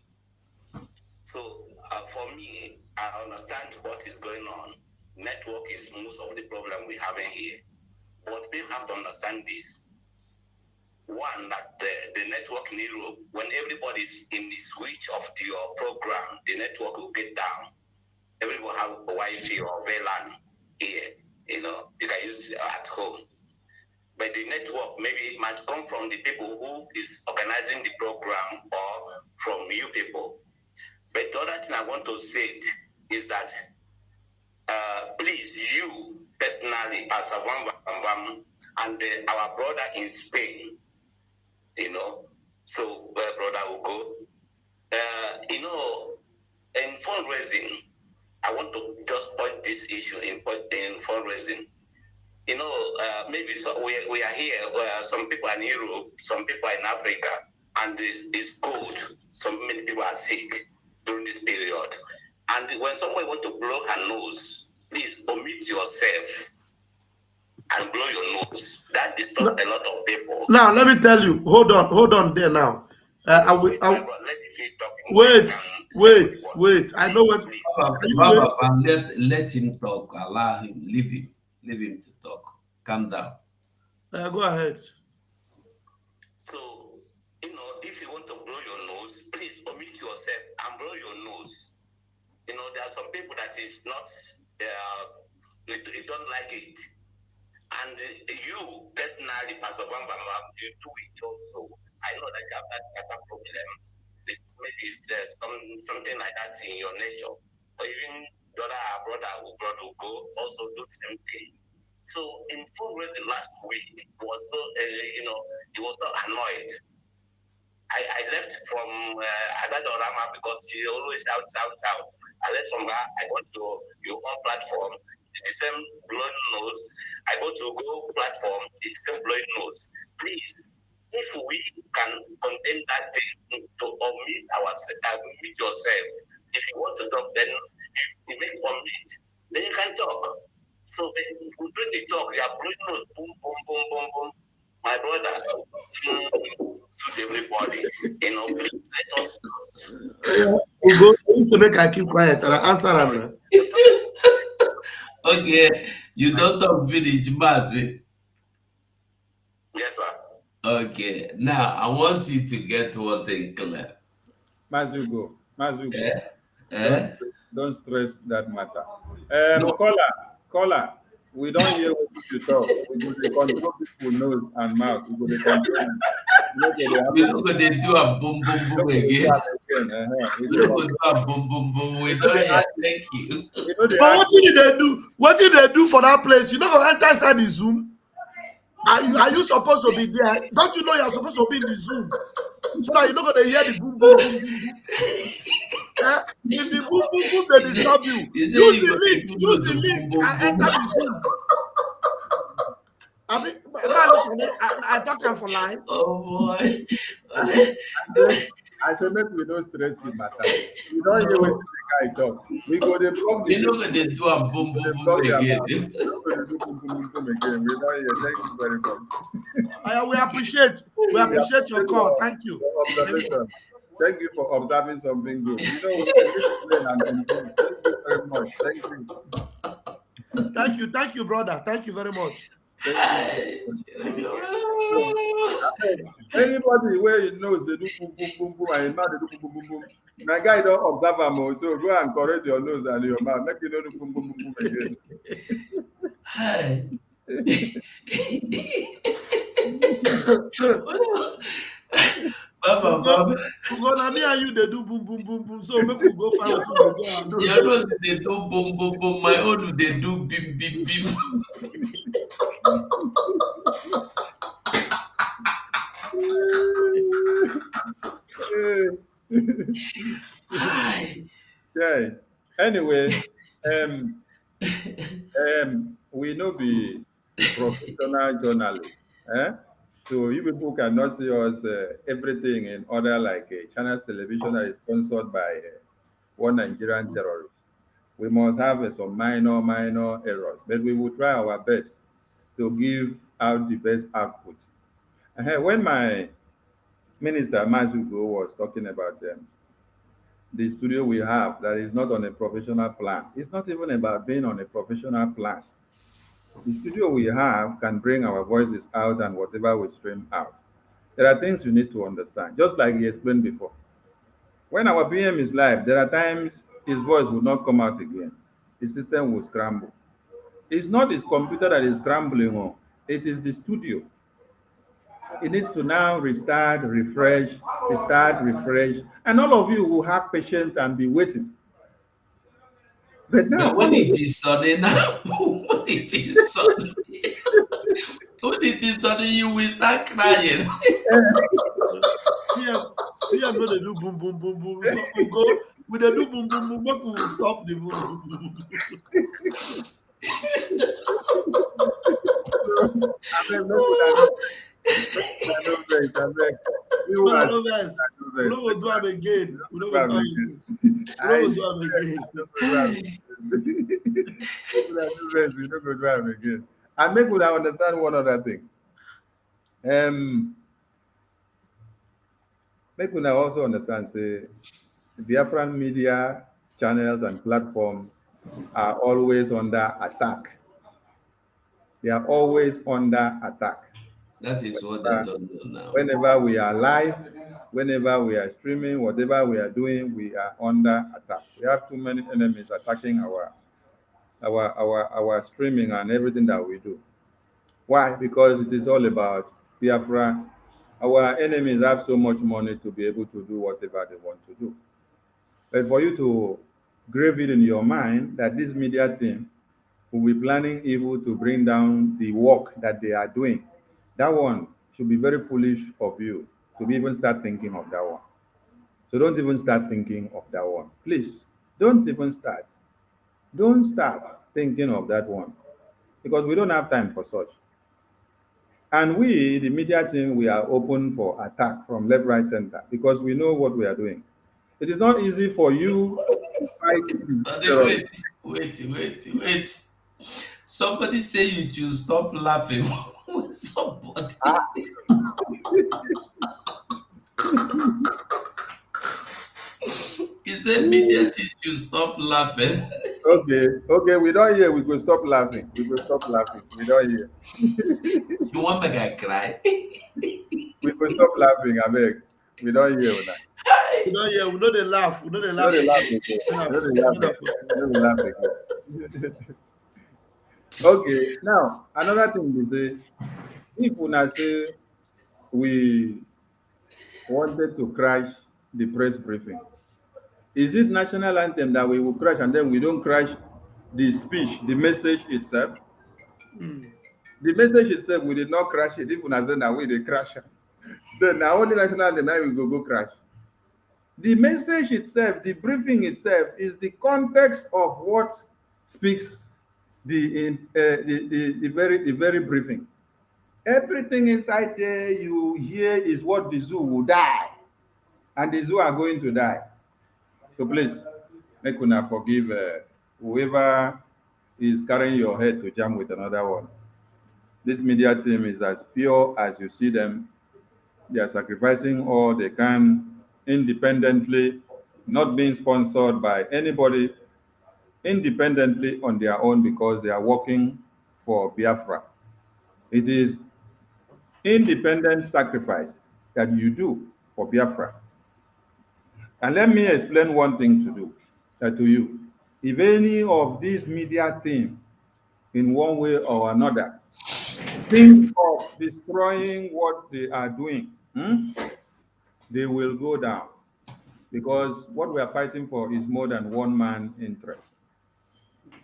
So for me, I understand what is going on. Network is most of the problem we have in here. But we have to understand this. One, that the network in Europe, when everybody's in the switch of your program, the network will get down. Everyone have a Wi-Fi or VLAN here. You know, you can use it at home. But the network maybe might come from the people who is organizing the program or from you people. But the other thing I want to say is that please, you personally, as a and our brother in Spain, you know, so brother will go, you know, in fundraising, I want to just point this issue in fundraising. You know, maybe we are here, some people are in Europe, some people are in Africa, and it's cold. So many people are sick during this period. And when somebody wants to blow her nose, please omit yourself and blow your nose. That disturbs a lot of people. Now, let me tell you, hold on there now. Wait. I know what. Baba, let him talk. Allow him. Leave him to talk. Calm down. Go ahead. So, you know, if you want to blow your nose, please omit yourself and blow your nose. You know, there are some people that is not, they don't like it. And you, personally, Pastor Bamba, you do it also. I know that you have that problem. Maybe it's something like that in your nature. Or even the other brother will go also do the same thing. So in fundraising last week, was so, you know, he was so annoyed. I left from Adadorama because she always shout. I left from her. I went to your own platform, the same blowing nose. I go to Go platform, the same blowing nose. Please, if we can contain that thing to omit yourself. If you want to talk, then you make omit. Then you can talk. So when you do the talk, you are blowing nose, boom, boom, boom, boom, boom. My brother, to everybody, you know, let us. To make I keep quiet and I answer him. Okay, you don't talk finish, Mazi. Yes, sir. Okay, now I want you to get one thing clear. Mazugo. Don't stress that matter. No. Caller, we don't hear what you talk. We go to control people's nose and mouth. We go to control. We don't go to do a boom boom boom again. We don't go to do a boom boom boom. We don't hear. Thank you. But what did they do? What did they do for that place? You know, enter inside the Zoom. Are you supposed to be there? Don't you know you're supposed to be in the Zoom so that you're not going to hear the boom, boom, boom, boom, boom? Eh? If the boom, boom, boom, they disturb you, He said use you the go dey link. do Use loads the of boom link boom and boom. enter the Zoom. I mean, I talk am for life. Oh boy. I say make we no stress the matter. We don't hear wetin No, the guy talk. We go dey block the we no people. go dey do am boom We go boom dey boom block their again. mouth. We no go dey do boom boom boom boom again. We don't hear. Thank you very much. We appreciate We your appreciate call. Thank you. your Thank you. observation. Thank you for observing something good. You know, we need to learn and improve. Thank you very much. Thank you. Thank you, brother. Thank you very much. Thank you very much. So, anybody where you knows they do boom boom boom boom and your mouth they do boom boom boom boom. My guy don't observe am o. So go and correct your nose and your mouth. Make you no do boom boom boom boom again. Hi. Baba, Baba. We go na me and you they do boom boom boom boom. So make we go find what we go do and do. Your nose dey do boom boom boom. My own dey do bim bim bim. Hi. Yeah. Anyway, um, we no be professional journalists. Eh? So you people cannot see us everything in order like a channel television that is sponsored by one Nigerian terrorist. We must have some minor errors, but we will try our best to give out the best output. When my minister Mazugo was talking about the studio we have that is not on a professional plan, it's not even about being on a professional plan. The studio we have can bring our voices out and whatever we stream out. There are things you need to understand, just like he explained before. When our PM is live, there are times his voice will not come out again. The system will scramble. It's not his computer that is scrambling on, it is the studio. It needs to now restart, refresh, and all of you will have patience and be waiting. But now, But when all of it you, is sunny now, when it is sunny, when it is sunny, you will start crying. PM no dey do boom boom boom boom. So we go we dey do boom boom boom. Make we stop the boom boom boom. abeg, make una no vex, abeg. You But I are know guys, we vex. no go do am again. We no Do go am do am again. again. We no I go do am again. no go do am again. Make una no vex, we no go do am again. And make una understand one other thing. Make una also understand, say, Biafran media channels and platforms are always under attack. They are always under attack. That is what they Whenever, don't know now. whenever we are live, whenever we are streaming, whatever we are doing, we are under attack. We have too many enemies attacking our streaming and everything that we do. Why? Because it is all about Biafra. Our enemies have so much money to be able to do whatever they want to do. But for you to grave it in your mind that this media team will be planning evil to bring down the work that they are doing, that one should be very foolish of you to even start thinking of that one. So don't even start thinking of that one. Please, don't even start. Don't start thinking of that one because we don't have time for such. And we, the media team, we are open for attack from left, right, center because we know what we are doing. It is not easy for you to fight Sunny, terrorists. wait. Somebody say you should stop laughing. Somebody. He said media team should stop laughing. Okay, we don't hear. We could stop laughing. We could stop laughing. We don't hear. You want make I cry? We could stop laughing. I beg. We don't hear that. We don't hear. We know they laugh. We know they No, laugh they laugh again. again. Laugh. No, they laugh again. No, they laugh again. Okay, now another thing they say, if una say we wanted to crash the press briefing, is it national anthem that we will crash and then we don't crash the speech, the message itself? Mm. The message itself, we did not crash it. If una say na we dey crash am, then na only national anthem na we go crash. The message itself, the briefing itself, is the context of what speaks the very briefing. Everything inside there you hear is what the zoo will die, and the zoo are going to die. So please, make una forgive whoever is carrying your head to jam with another one. This media team is as pure as you see them. They are sacrificing all they can independently, not being sponsored by anybody, independently on their own because they are working for Biafra. It is independent sacrifice that you do for Biafra. And let me explain one thing to you. If any of these media team, in one way or another, think of destroying what they are doing, they will go down. Because what we are fighting for is more than one man interest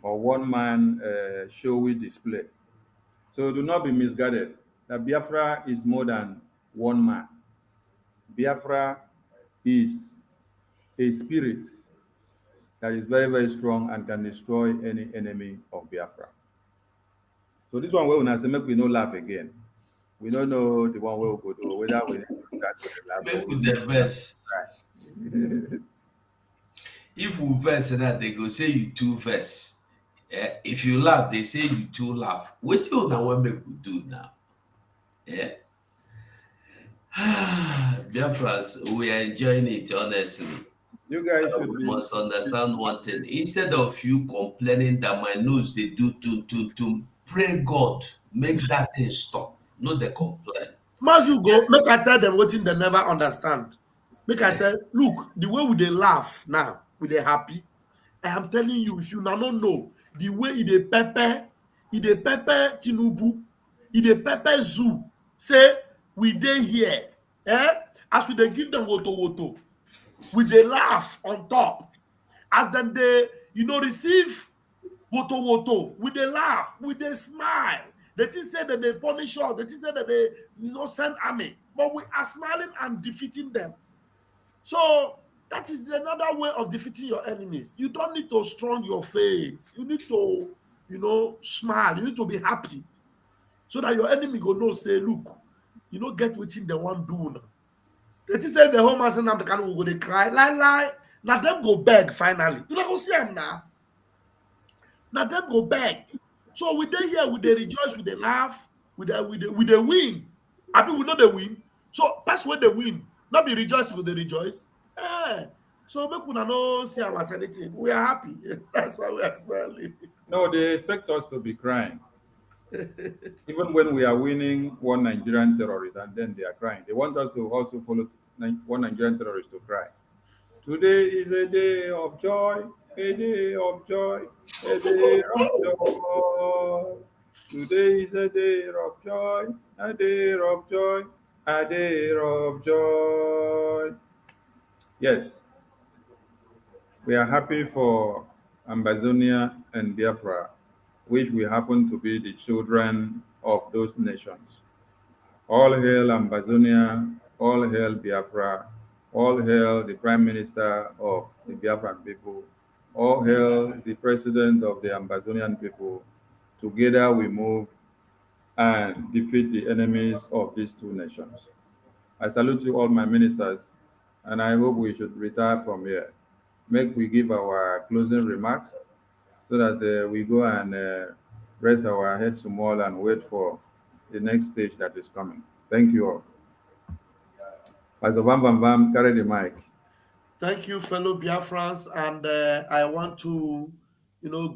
or one man showy display. So do not be misguided that Biafra is more than one man. Biafra is a spirit that is very, very strong and can destroy any enemy of Biafra. So this one we will say make we no laugh again. We don't know the one we will go to, whether we need to start with the laugh. Make with the verse. If we verse that, they go say you two verse. Yeah. If you laugh, they say you two laugh. What you now want make we do now? Yeah. Biafras, we are enjoying it honestly. You guys should We must understand one thing. Instead of you complaining that my nose they do to pray God, make that thing stop. Not the complain. Must you go, make I tell them what they never understand. Make I tell, look, the way we they laugh now, we they happy. I am telling you, if you now don't know, the way it pepper Tinubu, it pepper zoo, say, we they here, as we they give them woto, we they laugh on top. As then they, receive woto, we they laugh, we they smile. They think say that they punish us, they think say that they send army, but we are smiling and defeating them. So that is another way of defeating your enemies. You don't need to strong your face. You need to, smile. You need to be happy. So that your enemy go know, say, look, get within the one do now. They say the whole master now the kind of go they cry, lie. Now them go beg finally. You don't go see them now. Now them go beg. So we dey here, we dey rejoice, we dey laugh, we dey win. I mean, we know they win. So that's when they win. Not be rejoicing, we dey rejoice. So make una no see our anything. We are happy. That's why we are smiling. No, they expect us to be crying. Even when we are winning one Nigerian terrorist and then they are crying. They want us to also follow one Nigerian terrorist to cry. Today is a day of joy, a day of joy, a day of joy. Today is a day of joy, a day of joy, a day of joy. Yes, we are happy for Ambazonia and Biafra, which we happen to be the children of those nations. All hail Ambazonia, all hail Biafra, all hail the Prime Minister of the Biafran people, all hail the President of the Ambazonian people. Together we move and defeat the enemies of these two nations. I salute you all my ministers, and I hope we should retire from here. Make we give our closing remarks so that we go and rest our heads small and wait for the next stage that is coming. Thank you all. Pastor Bam Bam Bam, carry the mic. Thank you, fellow Biafrans, and I want to,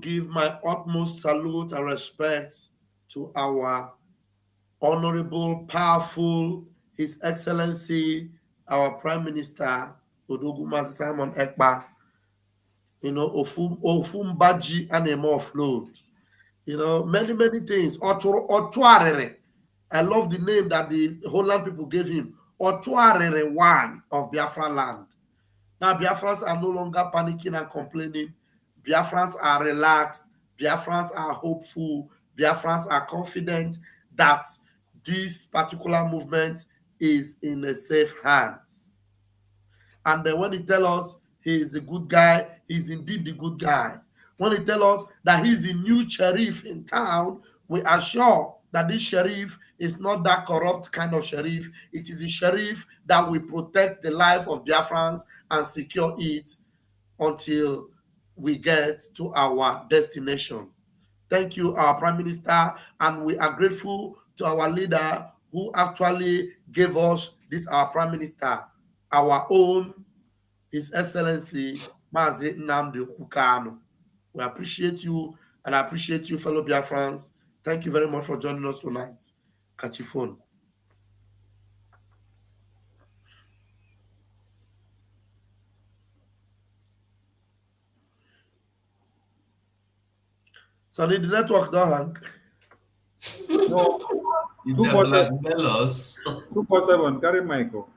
give my utmost salute and respect to our honorable, powerful, His Excellency, our Prime Minister, Odoguma Simon Ekpa, Ofumbaji and a more float. Many, many things. Otuarere. I love the name that the Holland people gave him. Otuarere one of Biafra land. Now Biafrans are no longer panicking and complaining. Biafrans are relaxed. Biafrans are hopeful. Biafrans are confident that this particular movement is in a safe hands. And then when he tell us he is a good guy, he's indeed the good guy. When he tell us that he's the new sheriff in town, we are sure that this sheriff is not that corrupt kind of sheriff. It is the sheriff that will protect the life of Biafrans and secure it until we get to our destination. Thank you, our Prime Minister, and we are grateful to our leader who actually gave us this, our Prime Minister, our own, His Excellency, Mazi Nnamdi Kukano. We appreciate you, and I appreciate you, fellow Biafrans. Thank you very much for joining us tonight. Catch your phone. So the network don't hang. No. You don't blackmail us. 247, carry Michael.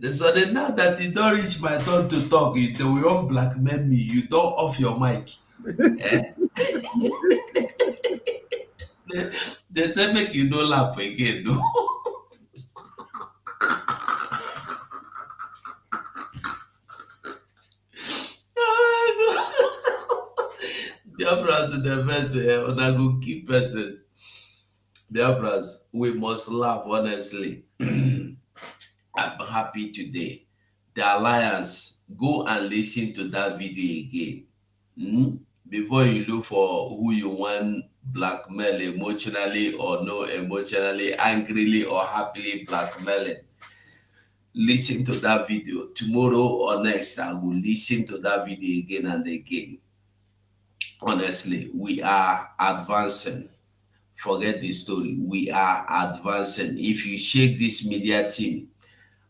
So then now that you don't reach my turn to talk, you will blackmail me. You don't off your mic. They say make you don't laugh again, no? Biafras the best on a good key person. Biafras, we must laugh honestly. I'm happy today. The Alliance, go and listen to that video again. Before you look for who you want blackmail emotionally or no emotionally, angrily or happily blackmailing. Listen to that video. Tomorrow or next, I will listen to that video again and again. Honestly, we are advancing. Forget the story. We are advancing. If you shake this media team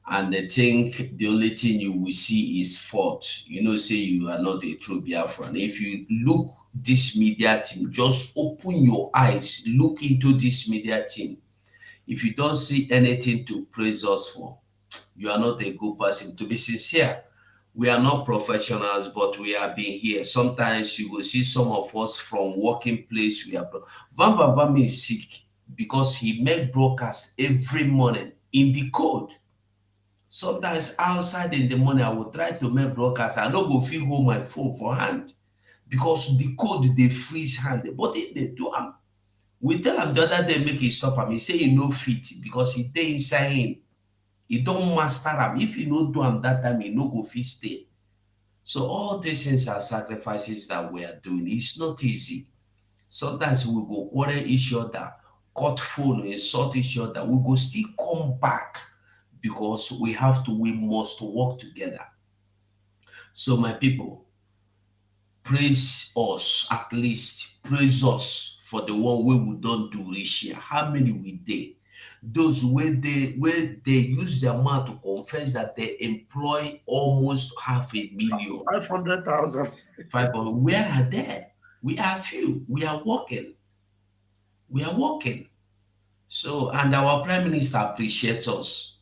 and they think the only thing you will see is fault, say you are not a true Biafran. If you look this media team, just open your eyes, look into this media team. If you don't see anything to praise us for, you are not a good person. To be sincere, we are not professionals, but we have been here. Sometimes you will see some of us from working place. Van Van is sick because he made broadcasts every morning in the code. Sometimes outside in the morning, I will try to make broadcasts. I don't go feel hold my phone for hand because the code they freeze hand. But if they do, we tell him the other day make it stop him. He say he no fit because he stay inside him. He don't master him. If he no do him that time, he no go fit stay. So all these things are sacrifices that we are doing. It's not easy. Sometimes we go quarrel each other, cut phone, insult each other. We go still come back because we must work together. So my people, praise us, at least praise us for the one way we don't do this year. How many we did? Those where they use their mouth to confess that they employ almost 500,000. 500,000. 500. Where are they? We are few. We are working. We are working. So, and our Prime Minister appreciates us.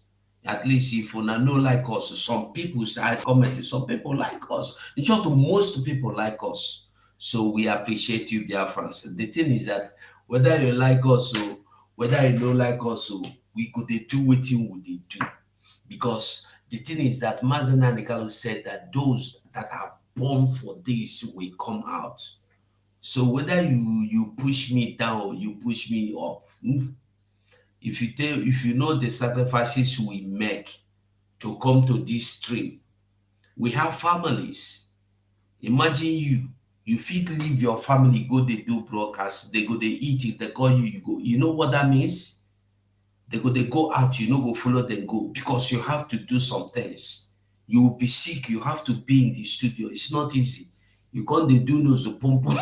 At least if you know like us, some people say commented, some people like us. In short, most people like us. So we appreciate you, Biafrans. The thing is that whether you like us or whether you don't like us, we could do what we do. Because the thing is that Mazana Nikalo said that those that are born for this will come out. So whether you push me down or you push me up, if you know the sacrifices we make to come to this stream, we have families. Imagine you fit leave your family, go they do broadcast, they go they eat it, they call you go. You know what that means? They go out, you know, go follow them go because you have to do some things. You will be sick, you have to be in the studio. It's not easy. You can't do no so pum pum.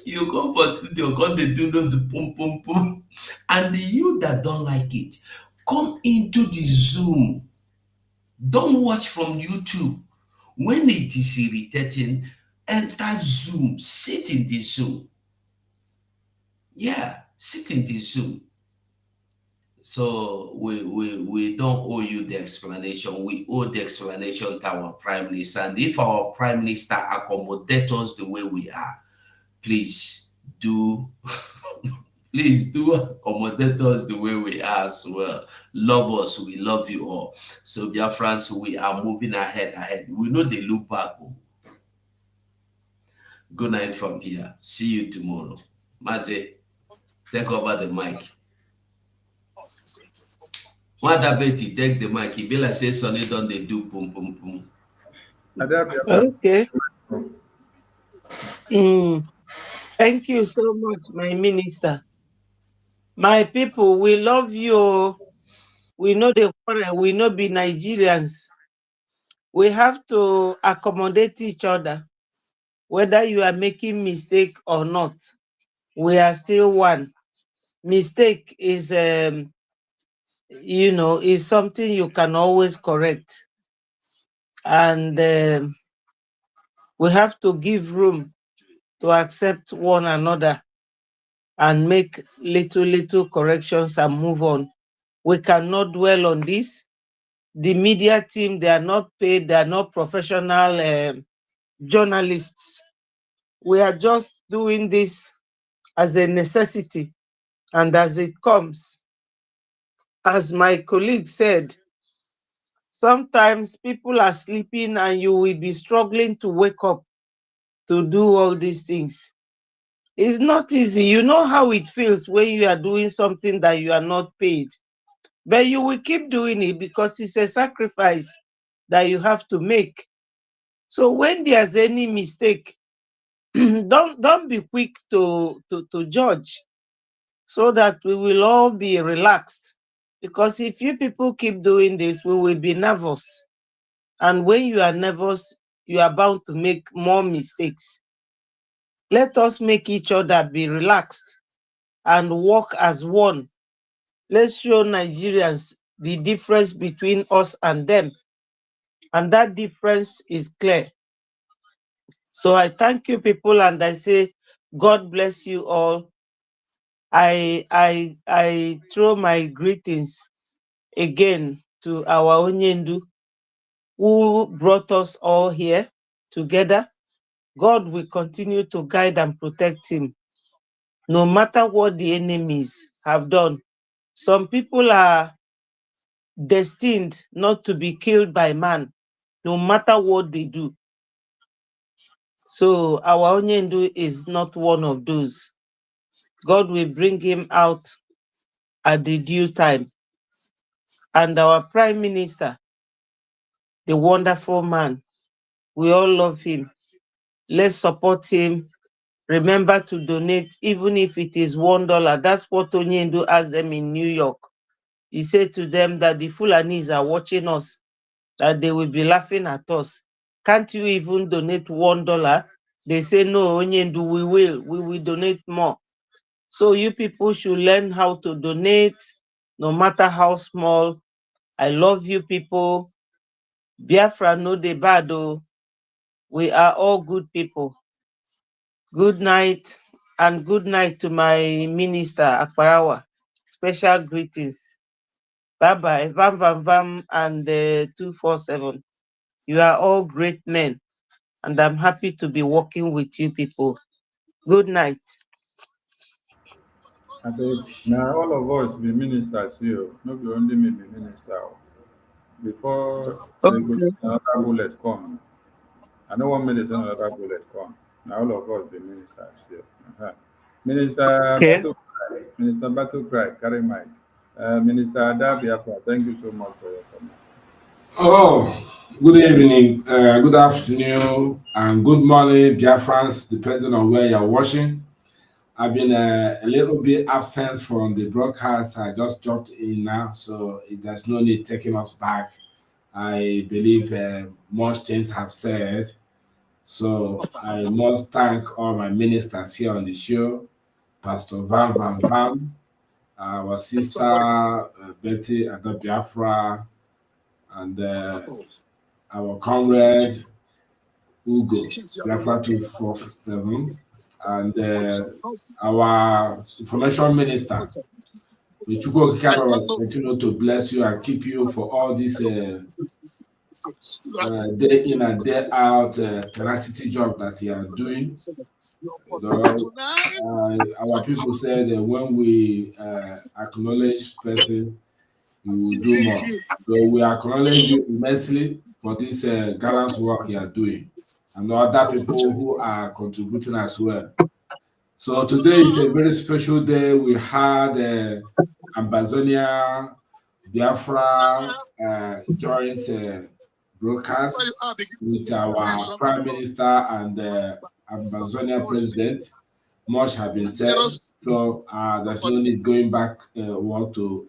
You come for studio, come they do those pum pum pum. And you that don't like it, come into the Zoom. Don't watch from YouTube. When it is irritating, enter Zoom, sit in the Zoom. Yeah, sit in the Zoom. So we don't owe you the explanation. We owe the explanation to our Prime Minister. And if our Prime Minister accommodates us the way we are, please do please do accommodate us the way we are as well. Love us, we love you all. So Biafrans, we are moving ahead. We know they look back. Good night from here. See you tomorrow. Maze, take over the mic. Mother Betty, take the mic. If you like say Sonny don't they do pum pum pum. Okay. Thank you so much, my minister. My people, we love you. We know the quarrel. We know be Nigerians. We have to accommodate each other. Whether you are making mistake or not, we are still one. Mistake is, is something you can always correct. And we have to give room to accept one another and make little corrections and move on. We cannot dwell on this. The media team, they are not paid, they are not professional journalists. We are just doing this as a necessity and as it comes. As my colleague said, sometimes people are sleeping and you will be struggling to wake up to do all these things. It's not easy. You know how it feels when you are doing something that you are not paid. But you will keep doing it because it's a sacrifice that you have to make. So when there's any mistake, don't be quick to judge, so that we will all be relaxed. Because if you people keep doing this, we will be nervous. And when you are nervous, you are bound to make more mistakes. Let us make each other be relaxed and work as one. Let's show Nigerians the difference between us and them. And that difference is clear. So I thank you people and I say, God bless you all. I throw my greetings again to our Onyendu, who brought us all here together. God will continue to guide and protect him, no matter what the enemies have done. Some people are destined not to be killed by man, no matter what they do. So our Onyendu is not one of those. God will bring him out at the due time. And our Prime Minister, the wonderful man, we all love him. Let's support him. Remember to donate, even if it is $1. That's what Onyendu asked them in New York. He said to them that the Fulanis are watching us, that they will be laughing at us. Can't you even donate $1? They say, no, Onyendu, we will donate more. So you people should learn how to donate, no matter how small. I love you people. Biafra no de bado. We are all good people. Good night, and good night to my minister, Akparawa. Special greetings. Bye-bye. Vam, vam, vam, and 247. You are all great men, and I'm happy to be working with you people. Good night. I think now all of us be ministers here. Not be only me be minister. Before they go Okay. another bullet come. I don't want me to send another bullet come. Now all of us be ministers here. Uh-huh. Minister Okay. Battle Cry, Minister Battle Cry, carry mic. Minister Ada Biafra, thank you so much for your comment. Oh, good evening, good afternoon, and good morning, Biafrans, depending on where you're watching. I've been a little bit absent from the broadcast. I just dropped in now, so there's no need taking us back. I believe most things have said. So I must thank all my ministers here on the show, Pastor Van Van Van, our sister Betty Ada Biafra, and our comrade Ugo, Biafra 247, and our information minister, May Chukwu Okike continue to bless you and keep you for all this day in and day out tenacity job that you are doing. You know, our people said that when we acknowledge person, you will do more. So we acknowledge you immensely for this gallant work you are doing, and other people who are contributing as well. So today is a very special day. We had Ambazonia, Biafra joint broadcast with our Prime Minister and Ambazonia President. Much has been said, so there's no need going back what to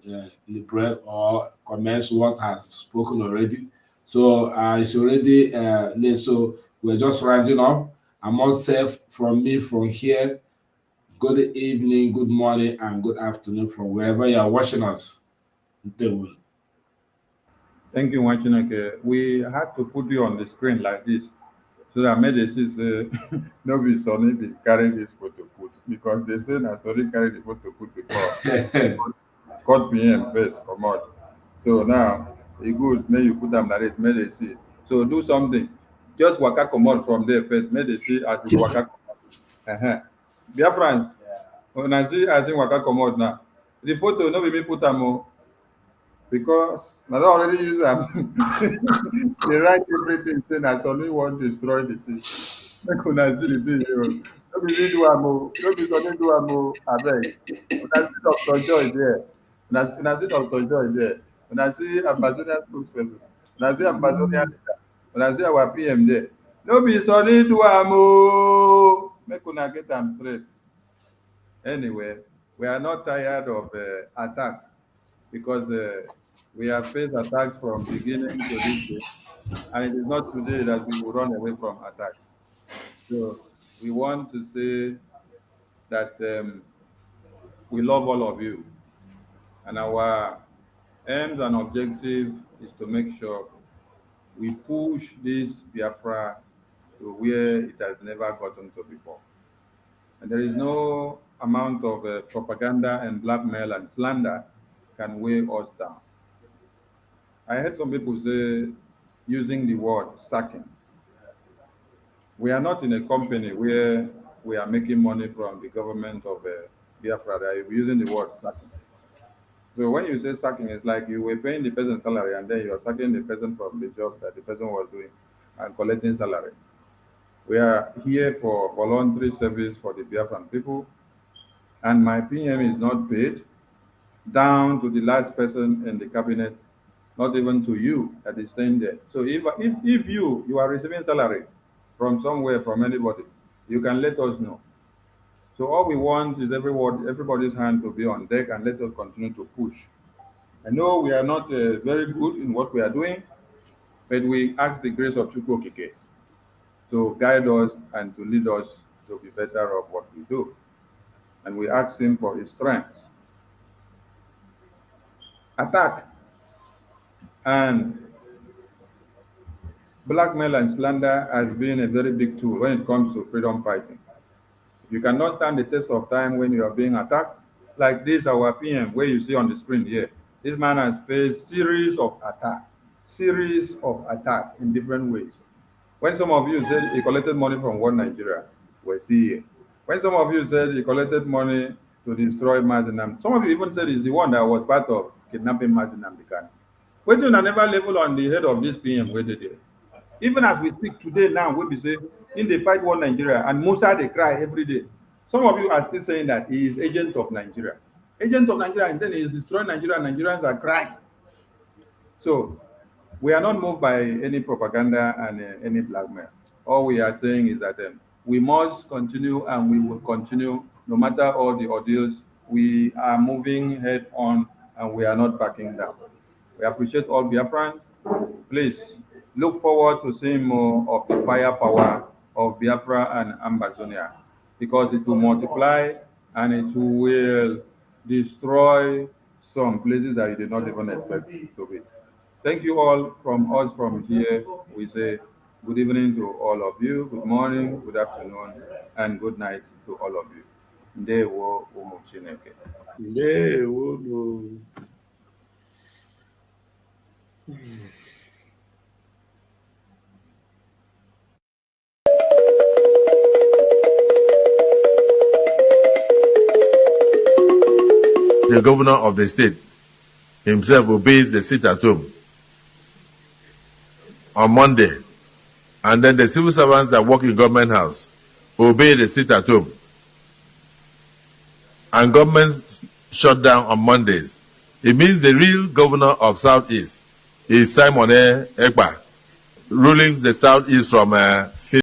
liberate or commence what has spoken already. So it's already late, so we're just rounding up. I must say from me from here, good evening, good morning, and good afternoon from wherever you are watching us. Thank you, Wachineke. We had to put you on the screen like this so that maybe they say no be Sonny be carry this photo put, because they say na Sonny carry the photo put before. Cut PM first, come out. So now e good make you put them like this, make they see. So do something. Just waka come out from there first, make they see as you waka come out. Dear friends, when I see as you waka come out now, the photo no be me put am o, because I don already use am. They write everything say na Sonny wan destroy the thing. Make una see the thing here o. No be me do am o, no be Sonny do am o, abeg. Una see Dr. Joy there. Una see Dr. Joy there. Una see Ambazonia spokesperson. Una see Ambazonia leader. Una see our PM there. No be Sonny do am o. Make una get am straight. Anyway, we are not tired of attacks, because we have faced attacks from beginning to this day, and it is not today that we will run away from attacks. So we want to say that we love all of you, and our aims and objective is to make sure we push this Biafra to where it has never gotten to before. And there is no amount of propaganda and blackmail and slander can weigh us down. I heard some people say, using the word sacking. We are not in a company where we are making money from the government of Biafra. They are using the word sacking. So when you say sacking, it's like you were paying the person salary and then you are sacking the person from the job that the person was doing and collecting salary. We are here for voluntary service for the Biafran people, and my PM is not paid, down to the last person in the cabinet, not even to you that is staying there. So if you are receiving salary from somewhere, from anybody, you can let us know. So all we want is everybody's hand to be on deck, and let us continue to push. I know we are not very good in what we are doing, but we ask the grace of Chukwu Okike to guide us and to lead us to be better of what we do. And we ask him for his strength. Attack and blackmail and slander has been a very big tool when it comes to freedom fighting. You cannot stand the test of time when you are being attacked. Like this, our PM, where you see on the screen here, this man has faced series of attack in different ways. When some of you said he collected money from One Nigeria, we're still here. When some of you said he collected money to destroy Mazinam, some of you even said he's the one that was part of kidnapping Mazinam Bikani. Wait till I never level on the head of this PM where they did. Even as we speak today now, we be say in the fight One Nigeria and Musa they cry every day. Some of you are still saying that he is agent of Nigeria. Agent of Nigeria, and then he is destroying Nigeria, and Nigerians are crying. So we are not moved by any propaganda and any blackmail. All we are saying is that we must continue, and we will continue no matter all the ordeals. We are moving head on, and we are not backing down. We appreciate all Biafrans. Please look forward to seeing more of the firepower of Biafra and Ambazonia, because it will multiply and it will destroy some places that you did not even expect to be. Thank you all from us from here. We say good evening to all of you, good morning, good afternoon, and good night to all of you. Ndewo ụmụ Chineke. Ndewo no. The governor of the state himself obeys the sit at home on Monday, and then the civil servants that work in government house obey the sit at home, and government shut down on Mondays. It means the real governor of Southeast is Simon Ekpa, ruling the Southeast from